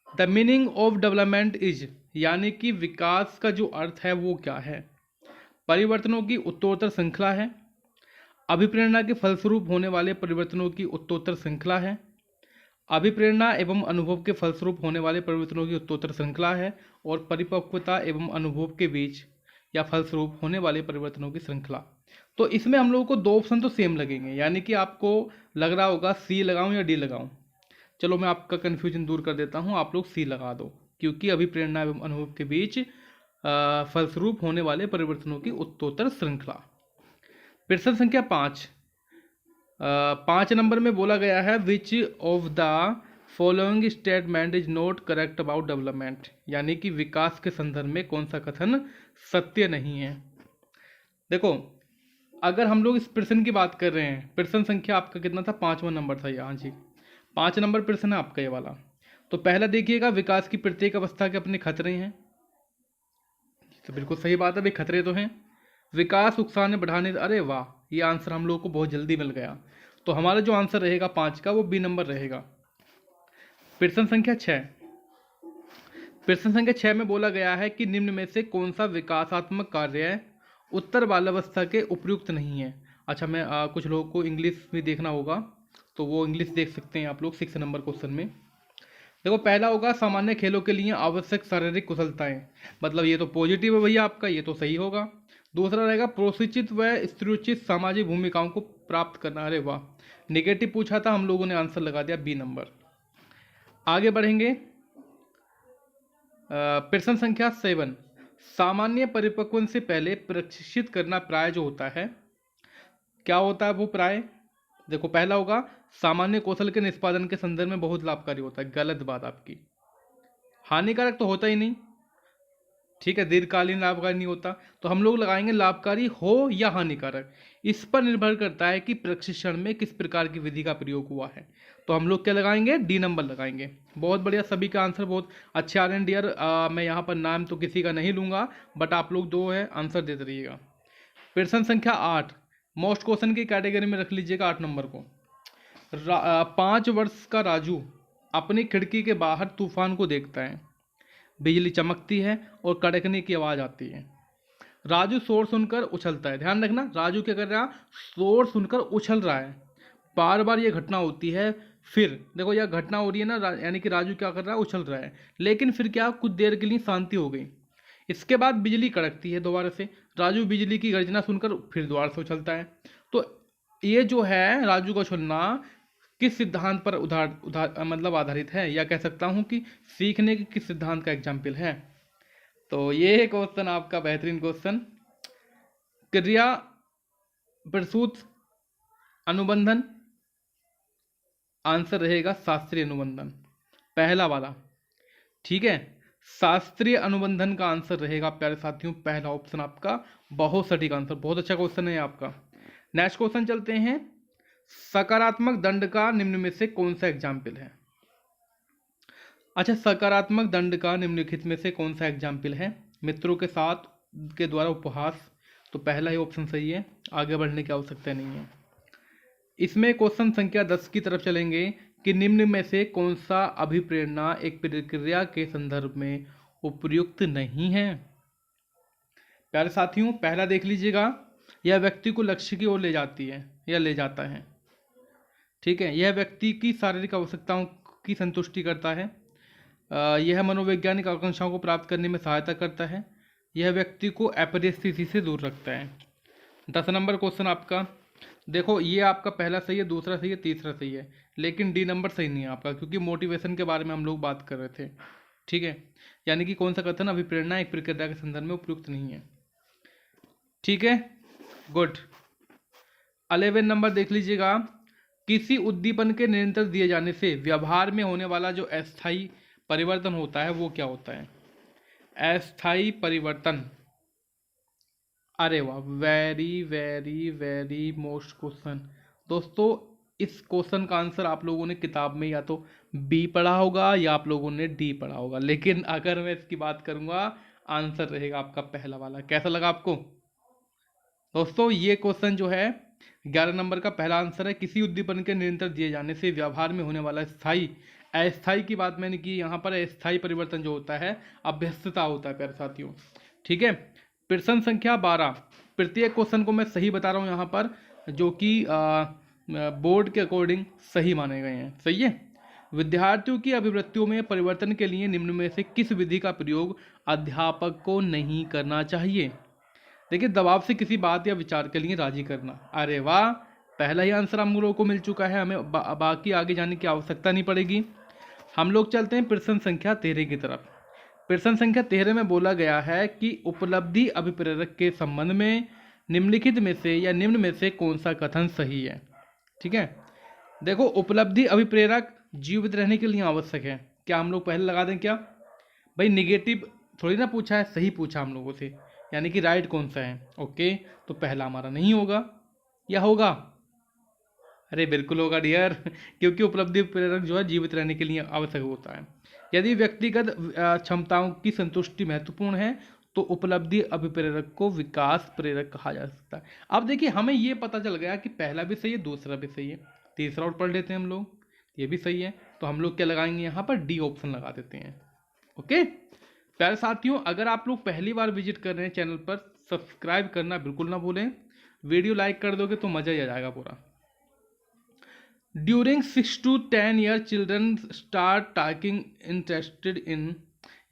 The meaning of development is, यानी कि विकास का जो अर्थ है वो क्या है? परिवर्तनों की उत्तरोत्तर श्रृंखला है, अभिप्रेरणा के फलस्वरूप होने वाले परिवर्तनों की उत्तरोत्तर श्रृंखला है, अभिप्रेरणा एवं अनुभव के फलस्वरूप होने वाले परिवर्तनों की उत्तरोत्तर श्रृंखला है, और परिपक्वता एवं अनुभव के बीच या फलस्वरूप होने वाले परिवर्तनों की श्रृंखला। तो इसमें हम लोगों को 2 ऑप्शन तो सेम लगेंगे, यानी कि आपको लग रहा होगा सी लगाऊं या डी लगाऊं। चलो मैं आपका कन्फ्यूजन दूर कर देता हूं, आप लोग सी लगा दो, क्योंकि अभिप्रेरणा एवं अनुभव के बीच फलस्वरूप होने वाले परिवर्तनों की उत्तरोत्तर श्रृंखला। प्रश्न संख्या 5 नंबर में बोला गया है which of the following statement is not correct about development, यानी कि विकास के संदर्भ में कौन सा कथन सत्य नहीं है। देखो, अगर हम लोग इस प्रश्न की बात कर रहे हैं, प्रश्न संख्या आपका कितना था? 5वां नंबर था ये। हाँ जी, 5 नंबर प्रश्न है आपका ये वाला। तो पहला देखिएगा, विकास की प्रत्येक अवस्था के अपने खतरे हैं। तो बिल्कुल सही बात है भाई, खतरे तो हैं। विकास उकसाने बढ़ाने, अरे वाह, ये आंसर हम लोगों को बहुत जल्दी मिल गया। तो हमारा जो आंसर रहेगा 5 का, वो बी नंबर रहेगा। प्रश्न संख्या 6, प्रश्न संख्या 6 में बोला गया है कि निम्न में से कौन सा विकासात्मक कार्य उत्तर बाल्यावस्था के उपयुक्त नहीं है। अच्छा, मैं कुछ लोगों को इंग्लिश भी देखना होगा, तो वो इंग्लिश देख सकते हैं आप लोग 6 नंबर क्वेश्चन में। देखो, पहला होगा सामान्य खेलों के लिए आवश्यक शारीरिक कुशलताएं, मतलब ये तो पॉजिटिव है भैया आपका, ये तो सही होगा। दूसरा रहेगा प्रोत्साहित व स्त्रोचित सामाजिक भूमिकाओं को प्राप्त करना। अरे वाह, नेगेटिव पूछा था, हम लोगों ने आंसर लगा दिया बी नंबर। आगे बढ़ेंगे। प्रश्न संख्या 7, सामान्य परिपक्वन से पहले प्रशिक्षित करना प्राय जो होता है, क्या होता है वो प्राय? देखो, पहला होगा सामान्य कौशल के निष्पादन के संदर्भ में बहुत लाभकारी होता है। गलत बात आपकी, हानिकारक तो होता ही नहीं, ठीक है, दीर्घकालीन लाभकारी नहीं होता। तो हम लोग लगाएंगे लाभकारी हो या हानिकारक, इस पर निर्भर करता है कि प्रशिक्षण में किस प्रकार की विधि का प्रयोग हुआ है। तो हम लोग क्या लगाएंगे? डी नंबर लगाएंगे। बहुत बढ़िया, सभी का आंसर बहुत अच्छे आ रहे हैं डियर। मैं यहाँ पर नाम तो किसी का नहीं लूँगा, बट आप लोग 2 है आंसर देते रहिएगा। प्रश्न संख्या 8, मोस्ट क्वेश्चन की कैटेगरी में रख लीजिएगा 8 नंबर को। 5 वर्ष का राजू अपनी खिड़की के बाहर तूफान को देखता है, बिजली चमकती है और कड़कने की आवाज़ आती है। राजू शोर सुनकर उछलता है। ध्यान रखना, राजू क्या कर रहा है? शोर सुनकर उछल रहा है। बार बार ये घटना होती है। फिर देखो, यह घटना हो रही है ना, यानी कि राजू क्या कर रहा है? उछल रहा है। लेकिन फिर क्या, कुछ देर के लिए शांति हो गई। इसके बाद बिजली कड़कती है दोबारा से। राजू बिजली की गर्जना सुनकर फिर दोबारा से उछलता है। तो ये जो है राजू का उछलना किस सिद्धांत पर मतलब आधारित है, या कह सकता हूँ कि सीखने के किस सिद्धांत का एग्जाम्पल है? तो ये क्वेश्चन आपका बेहतरीन क्वेश्चन, क्रिया प्रसूत अनुबंधन, आंसर रहेगा शास्त्रीय अनुबंधन, पहला वाला। ठीक है, शास्त्रीय अनुबंधन का आंसर रहेगा प्यारे साथियों, पहला ऑप्शन आपका। बहुत सटीक आंसर, बहुत अच्छा क्वेश्चन है आपका। नेक्स्ट क्वेश्चन चलते हैं। सकारात्मक दंड का निम्न में से कौन सा एग्जाम्पल है? अच्छा, सकारात्मक दंड का निम्नलिखित में से कौन सा एग्जाम्पल है? मित्रों के साथ के द्वारा उपहास, तो पहला ही ऑप्शन सही है, आगे बढ़ने की आवश्यकता नहीं है। इसमें क्वेश्चन संख्या 10 की तरफ चलेंगे कि निम्न में से कौन सा अभिप्रेरणा एक प्रक्रिया के संदर्भ में उपयुक्त नहीं है? प्यारे साथियों, पहला देख लीजिएगा, यह व्यक्ति को लक्ष्य की ओर ले जाती है या ले जाता है। ठीक है, यह व्यक्ति की शारीरिक आवश्यकताओं की संतुष्टि करता है। यह मनोवैज्ञानिक आकांक्षाओं को प्राप्त करने में सहायता करता है। यह व्यक्ति को अपरिय स्थिति से दूर रखता है। 10 नंबर क्वेश्चन आपका। देखो, ये आपका पहला सही है, दूसरा सही है, तीसरा सही है, लेकिन डी नंबर सही नहीं है आपका, क्योंकि मोटिवेशन के बारे में हम लोग बात कर रहे थे। ठीक है, यानी कि कौन सा कथन अभिप्रेरणा एक प्रक्रिया के संदर्भ में उपयुक्त नहीं है। ठीक है, गुड। 11 नंबर देख लीजिएगा, किसी उद्दीपन के निरंतर दिए जाने से व्यवहार में होने वाला जो अस्थायी परिवर्तन होता है वो क्या होता है? अस्थाई परिवर्तन। अरे वाह, very very very most question. दोस्तों, इस क्वेश्चन का आंसर आप लोगों ने किताब में या तो बी पढ़ा होगा या आप लोगों ने डी पढ़ा होगा, लेकिन अगर मैं इसकी बात करूंगा, आंसर रहेगा आपका पहला वाला। कैसा लगा आपको? दोस्तों, ये क्वेश्चन जो है 11 नंबर का पहला आंसर है। किसी उद्दीपन के निरंतर दिए जाने से व्यवहार में होने वाला स्थायी, अस्थायी की बात मैंने की, यहाँ पर अस्थायी परिवर्तन जो होता है अभ्यस्तता होता है प्यारे साथियों। ठीक है, प्रश्न संख्या 12। प्रत्येक क्वेश्चन को मैं सही बता रहा हूँ यहाँ पर, जो कि बोर्ड के अकॉर्डिंग सही माने गए हैं। सही है। विद्यार्थियों की अभिवृत्तियों में परिवर्तन के लिए निम्न में से किस विधि का प्रयोग अध्यापक को नहीं करना चाहिए? देखिए, दबाव से किसी बात या विचार के लिए राजी करना। अरे वाह, पहला ही आंसर हम लोगों को मिल चुका है, हमें बाकी आगे जाने की आवश्यकता नहीं पड़ेगी। हम लोग चलते हैं प्रश्न संख्या 13 की तरफ। प्रश्न संख्या 13 में बोला गया है कि उपलब्धि अभिप्रेरक के संबंध में निम्नलिखित में से या निम्न में से कौन सा कथन सही है? ठीक है, देखो, उपलब्धि अभिप्रेरक जीवित रहने के लिए आवश्यक है। क्या हम लोग पहले लगा दें क्या? भाई निगेटिव थोड़ी ना पूछा है, सही पूछा हम लोगों से, यानी कि राइट कौन सा है। ओके, तो पहला हमारा नहीं होगा, या होगा? अरे बिल्कुल होगा डियर, क्योंकि उपलब्धि प्रेरक जो है जीवित रहने के लिए आवश्यक होता है। यदि व्यक्तिगत क्षमताओं की संतुष्टि महत्वपूर्ण है तो उपलब्धि अभिप्रेरक को विकास प्रेरक कहा जा सकता है। अब देखिए, हमें ये पता चल गया कि पहला भी सही है, दूसरा भी सही है, तीसरा और पढ़ लेते हैं हम लोग, ये भी सही है। तो हम लोग क्या लगाएंगे यहाँ पर? डी ऑप्शन लगा देते हैं। ओके प्यारे साथियों, अगर आप लोग पहली बार विजिट कर रहे हैं चैनल पर, सब्सक्राइब करना बिल्कुल ना भूलें। वीडियो लाइक कर दोगे तो मज़ा ही आ जाएगा पूरा। During 6 to 10 year children start talking interested in,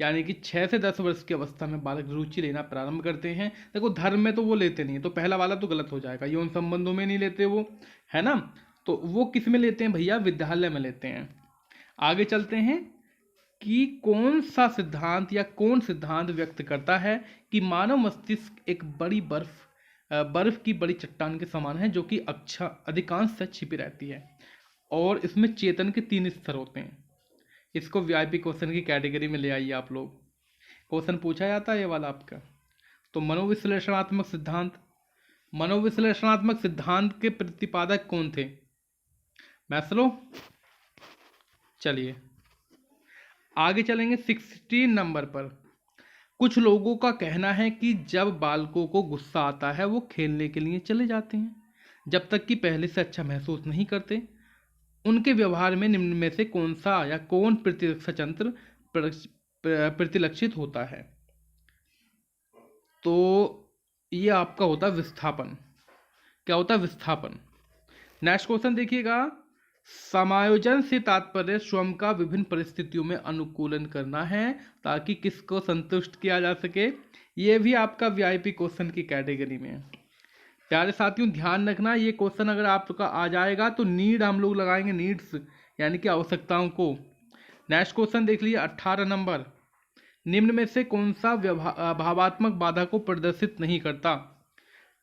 यानी कि 6 से 10 वर्ष की अवस्था में बालक रुचि लेना प्रारंभ करते हैं। देखो, धर्म में तो वो लेते नहीं है, तो पहला वाला तो गलत हो जाएगा। यौन संबंधों में नहीं लेते वो, है ना? तो वो किस में लेते हैं भैया? विद्यालय में लेते हैं। आगे चलते हैं कि कौन सा सिद्धांत या कौन सिद्धांत व्यक्त करता है कि मानव मस्तिष्क एक बड़ी बर्फ की बड़ी चट्टान के समान है, जो कि अधिकांश से छिपी रहती है और इसमें चेतन के 3 स्तर होते हैं। इसको वीआईपी क्वेश्चन की कैटेगरी में ले आइए आप लोग, क्वेश्चन पूछा जाता है ये वाला आपका। तो मनोविश्लेषणात्मक सिद्धांत के प्रतिपादक कौन थे? मैस्लो। चलिए आगे चलेंगे 16 नंबर पर। कुछ लोगों का कहना है कि जब बालकों को गुस्सा आता है वो खेलने के लिए चले जाते हैं, जब तक कि पहले से अच्छा महसूस नहीं करते। उनके व्यवहार में निम्न में से कौन सा या कौन प्रतिरक्षा तंत्र प्रतिलक्षित होता है? तो ये आपका होता है विस्थापन। क्या होता है? विस्थापन। नेक्स्ट क्वेश्चन देखिएगा। समायोजन से तात्पर्य स्वयं का विभिन्न परिस्थितियों में अनुकूलन करना है ताकि किसको संतुष्ट किया जा सके। ये भी आपका वीआईपी क्वेश्चन की कैटेगरी में है। प्यारे साथियों, ध्यान रखना, ये क्वेश्चन अगर आपका आ जाएगा तो नीड हम लोग लगाएंगे, नीड्स यानी कि आवश्यकताओं को। नेक्स्ट क्वेश्चन देख लीजिए 18 नंबर। निम्न में से कौन सा भावात्मक बाधा को प्रदर्शित नहीं करता?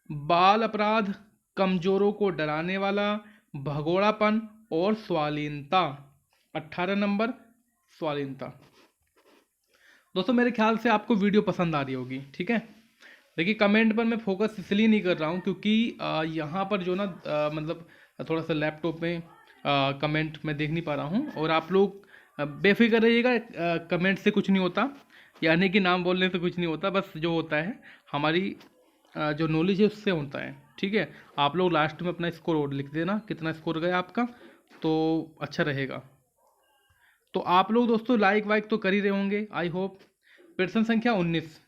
बाल अपराध, कमजोरों को डराने वाला, भगोड़ापन और स्वालीनता। 18 नंबर स्वालीनता। दोस्तों, मेरे ख्याल से आपको वीडियो पसंद आ रही होगी। ठीक है, देखिए कमेंट पर मैं फोकस इसलिए नहीं कर रहा हूँ क्योंकि यहाँ पर जो ना मतलब थोड़ा सा लैपटॉप में कमेंट मैं देख नहीं पा रहा हूँ, और आप लोग बेफिक्र रहिएगा, कमेंट से कुछ नहीं होता, यानी कि नाम बोलने से कुछ नहीं होता। बस जो होता है हमारी जो नॉलेज है उससे होता है। ठीक है, आप लोग लास्ट में अपना स्कोर लिख देना, कितना स्कोर गया आपका, तो अच्छा रहेगा। तो आप लोग दोस्तों लाइक वाइक तो कर ही रहे होंगे, आई होप। प्रश्न संख्या 19।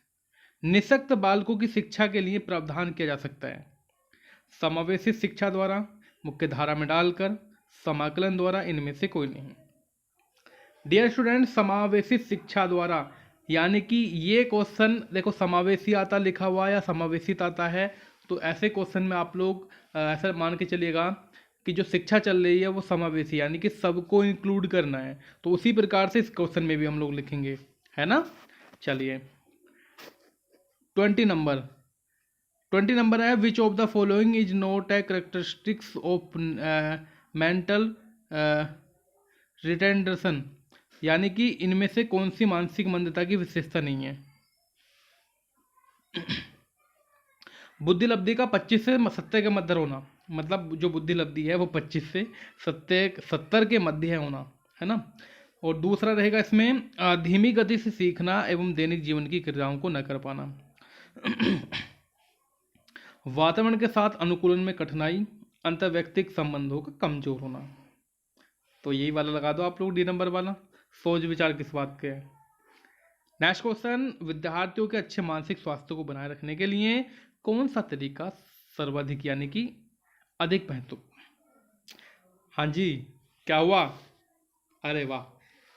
निःशक्त बालकों की शिक्षा के लिए प्रावधान किया जा सकता है? समावेशी शिक्षा द्वारा, मुख्य धारा में डालकर, समाकलन द्वारा, इनमें से कोई नहीं। डियर स्टूडेंट, समावेशी शिक्षा द्वारा, यानी कि ये क्वेश्चन देखो समावेशी आता लिखा हुआ या समावेशित आता है, तो ऐसे क्वेश्चन में आप लोग ऐसा मान के चलिएगा कि जो शिक्षा चल रही है वो समावेशी, यानी कि सबको इंक्लूड करना है। तो उसी प्रकार से इस क्वेश्चन में भी हम लोग लिखेंगे, है ना? चलिए 20 नंबर है। Which of the following is not a characteristics of mental retardation? यानी कि इनमें से कौन सी मानसिक मंदता की विशेषता नहीं है? बुद्धि लब्धि का 25 से 70 के मध्य होना, मतलब जो बुद्धि लब्धि है वो 25 से 70 के मध्य है होना, है ना। और दूसरा रहेगा इसमें धीमी गति से सीखना एवं दैनिक जीवन की क्रियाओं को न कर पाना। वातावरण के साथ अनुकूलन में कठिनाई, अंतर्वैयक्तिक संबंधों का कमजोर होना। तो यही वाला लगा दो आप लोग, डी नंबर वाला। सोच विचार किस बात के है? नेक्स्ट क्वेश्चन, विद्यार्थियों के अच्छे मानसिक स्वास्थ्य को बनाए रखने के लिए कौन सा तरीका सर्वाधिक यानी कि अधिक महत्व? हाँ जी, क्या हुआ? अरे वाह,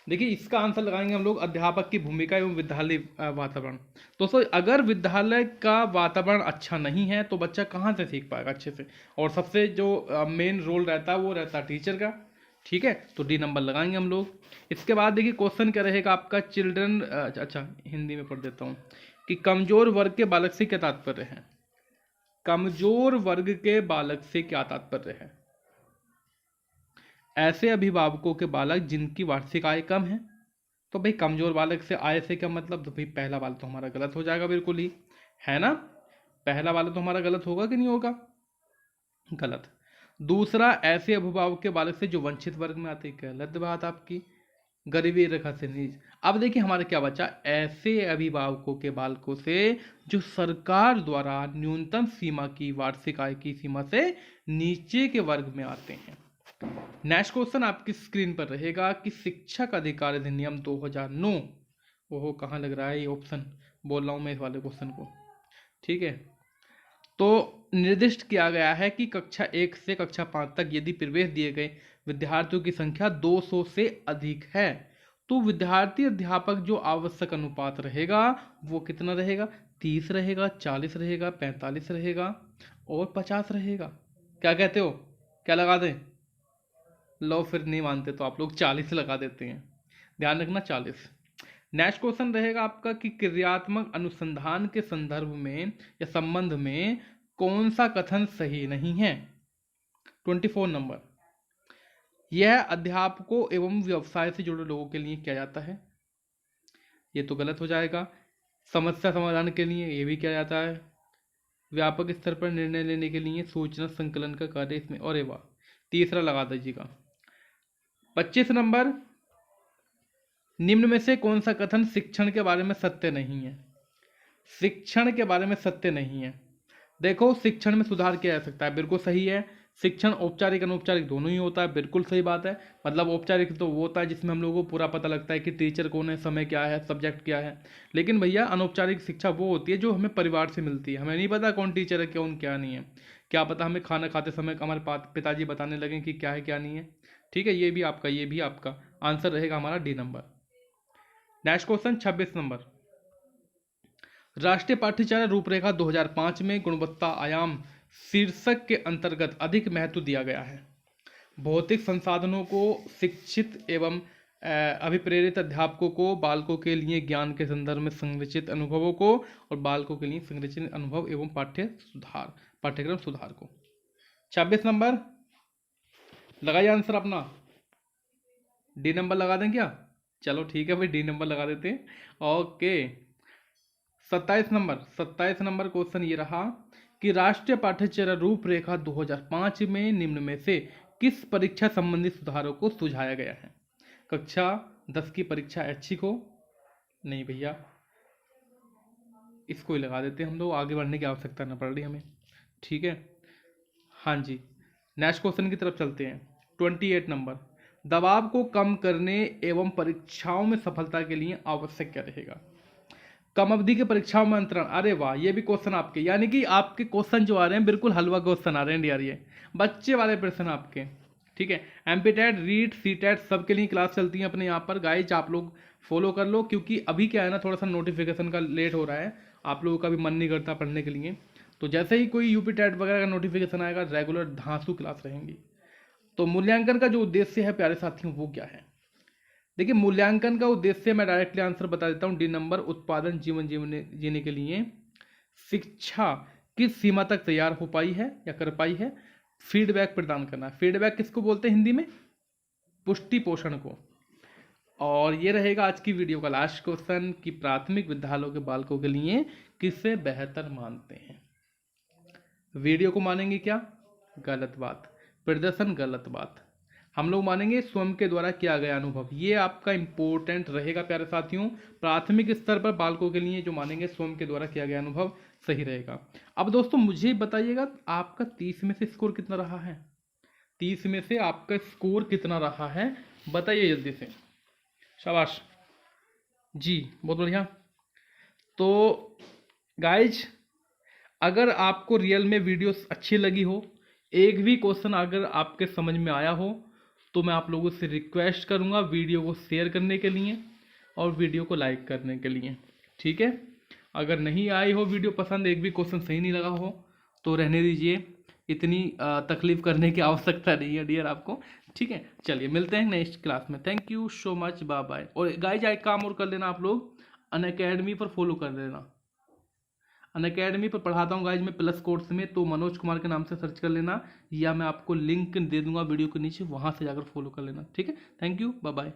देखिए इसका आंसर लगाएंगे हम लोग, अध्यापक की भूमिका एवं विद्यालय वातावरण। दोस्तों अगर विद्यालय का वातावरण अच्छा नहीं है तो बच्चा कहाँ से सीख पाएगा अच्छे से? और सबसे जो मेन रोल रहता है वो रहता है टीचर का। ठीक है, तो डी नंबर लगाएंगे हम लोग। इसके बाद देखिए क्वेश्चन क्या रहेगा आपका, चिल्ड्रन, अच्छा हिंदी में पढ़ देता हूँ कि कमजोर वर्ग के बालक से क्या तात्पर्य है? कमजोर वर्ग के बालक से क्या तात्पर्य है? ऐसे अभिभावकों के बालक जिनकी वार्षिक आय कम है। तो भाई कमजोर बालक से आय से क्या मतलब? तो भाई पहला वाला तो हमारा गलत हो जाएगा बिल्कुल ही, है ना। पहला वाला तो हमारा गलत होगा कि नहीं होगा? गलत। दूसरा, ऐसे अभिभावक के बालक से जो वंचित वर्ग में आते, गलत बात आपकी, गरीबी रेखा से नीचे। अब देखिए हमारा क्या बचा, ऐसे अभिभावकों के बालकों से जो सरकार द्वारा न्यूनतम सीमा की वार्षिक आय की सीमा से नीचे के वर्ग में आते हैं। नेक्स्ट क्वेश्चन आपकी स्क्रीन पर रहेगा कि शिक्षक अधिकार अधिनियम 2009, वो कहाँ लग रहा है ये ऑप्शन, बोल रहा हूँ मैं इस वाले क्वेश्चन को, ठीक है। तो निर्दिष्ट किया गया है कि कक्षा 1 से कक्षा 5 तक यदि प्रवेश दिए गए विद्यार्थियों की संख्या 200 से अधिक है तो विद्यार्थी अध्यापक जो आवश्यक अनुपात रहेगा वो कितना रहेगा? 30 रहेगा, 40 रहेगा, 45 रहेगा और 50 रहेगा। क्या कहते हो, क्या लगा दें? लो फिर नहीं मानते तो आप लोग 40 लगा देते हैं, ध्यान रखना 40। नेक्स्ट क्वेश्चन रहेगा आपका कि क्रियात्मक अनुसंधान के संदर्भ में या संबंध में कौन सा कथन सही नहीं है? 24 नंबर, यह अध्यापकों एवं व्यवसाय से जुड़े लोगों के लिए किया जाता है, ये तो गलत हो जाएगा। समस्या समाधान के लिए ये भी किया जाता है। व्यापक स्तर पर निर्णय लेने के लिए सूचना संकलन का कार्य इसमें, और वाह, तीसरा लगा दीजिएगा। 25 नंबर, निम्न में से कौन सा कथन शिक्षण के बारे में सत्य नहीं है? शिक्षण के बारे में सत्य नहीं है। देखो शिक्षण में सुधार किया जा सकता है, बिल्कुल सही है। शिक्षण औपचारिक अनौपचारिक दोनों ही होता है, बिल्कुल सही बात है। मतलब औपचारिक तो वो होता है जिसमें हम लोगों को पूरा पता लगता है कि टीचर कौन है, समय क्या है, सब्जेक्ट क्या है। लेकिन भैया अनौपचारिक शिक्षा वो होती है जो हमें परिवार से मिलती है। हमें नहीं पता कौन टीचर है, कौन क्या नहीं है। क्या पता हमें खाना खाते समय हमारे पिताजी बताने लगे कि क्या है क्या नहीं है। ठीक है, ये भी आपका आंसर रहेगा हमारा D number. Next question 26 number, राष्ट्रीय पाठ्यचर्या रूपरेखा 2005 में गुणवत्ता आयाम शीर्षक के अंतर्गत अधिक महत्व दिया गया है। भौतिक संसाधनों को शिक्षित एवं अभिप्रेरित अध्यापकों को, बालकों के लिए ज्ञान के संदर्भ में संरचित अनुभवों को और बालकों के लिए संरचित अनुभव एवं पाठ्यक्रम सुधार को। 26 नंबर लगाइए आंसर अपना, डी नंबर लगा दें क्या? चलो ठीक है भाई, डी नंबर लगा देते हैं। ओके, 27 नंबर क्वेश्चन ये रहा कि राष्ट्रीय पाठ्यचर्या रूपरेखा 2005 में निम्न में से किस परीक्षा संबंधी सुधारों को सुझाया गया है? कक्षा 10 की परीक्षा ऐच्छिक हो? नहीं भैया, इसको ही लगा देते हैं हम लोग, आगे बढ़ने की आवश्यकता न पड़ रही हमें। ठीक है, हाँ जी। नेक्स्ट क्वेश्चन की तरफ चलते हैं। 28 नंबर, दबाव को कम करने एवं परीक्षाओं में सफलता के लिए आवश्यक क्या रहेगा? कम अवधि के परीक्षाओं में अंतरण। अरे वाह, ये भी क्वेश्चन आपके, यानी कि आपके क्वेश्चन जो आ रहे हैं बिल्कुल हलवा क्वेश्चन आ रहे हैं यार, ये बच्चे वाले प्रश्न आपके। ठीक है, एमपीटेट, रीट, सीटेट सबके लिए क्लास चलती है अपने यहाँ पर गाइज, आप लोग फॉलो कर लो। क्योंकि अभी क्या है ना, थोड़ा सा नोटिफिकेशन का लेट हो रहा है, आप लोगों का भी मन नहीं करता पढ़ने के लिए। तो जैसे ही कोई यूपी टेट वगैरह का नोटिफिकेशन आएगा, रेगुलर धांसू क्लास रहेंगी। तो मूल्यांकन का जो उद्देश्य है प्यारे साथियों वो क्या है? देखिए मूल्यांकन का उद्देश्य मैं डायरेक्टली आंसर बता देता हूँ, डी नंबर, उत्पादन जीवन जीने के लिए शिक्षा किस सीमा तक तैयार हो पाई है या कर पाई है, फीडबैक प्रदान करना। फीडबैक किसको बोलते हैं हिंदी में? पुष्टि पोषण को। और ये रहेगा आज की वीडियो का लास्ट क्वेश्चन कि प्राथमिक विद्यालयों के बालकों के लिए किसे बेहतर मानते हैं। वीडियो को मानेंगे क्या? गलत बात। प्रदर्शन गलत बात। हम लोग मानेंगे स्वयं के द्वारा किया गया अनुभव। ये आपका इंपॉर्टेंट रहेगा प्यारे साथियों। प्राथमिक स्तर पर बालकों के लिए जो मानेंगे स्वयं के द्वारा किया गया अनुभव सही रहेगा। अब दोस्तों मुझे बताइएगा आपका 30 में से स्कोर कितना रहा है? 30 में से आपका स्कोर कितना रहा है बताइए जल्दी से। शाबाश जी, बहुत बढ़िया। तो गाइज अगर आपको रियल में वीडियो अच्छी लगी हो, एक भी क्वेश्चन अगर आपके समझ में आया हो, तो मैं आप लोगों से रिक्वेस्ट करूंगा वीडियो को शेयर करने के लिए और वीडियो को लाइक करने के लिए, ठीक है। अगर नहीं आई हो वीडियो पसंद, एक भी क्वेश्चन सही नहीं लगा हो तो रहने दीजिए, इतनी तकलीफ करने की आवश्यकता नहीं है डियर आपको, ठीक है। चलिए मिलते हैं नेक्स्ट क्लास में। Thank you so much, bye bye. और गाइज एक काम और कर लेना आप लोग, अनअकैडमी पर फॉलो कर लेना। अनअकैडमी पर पढ़ाता हूँ गाइज मैं प्लस कोर्स में, तो मनोज कुमार के नाम से सर्च कर लेना या मैं आपको लिंक दे दूंगा वीडियो के नीचे, वहाँ से जाकर फॉलो कर लेना, ठीक है। Thank you, bye bye.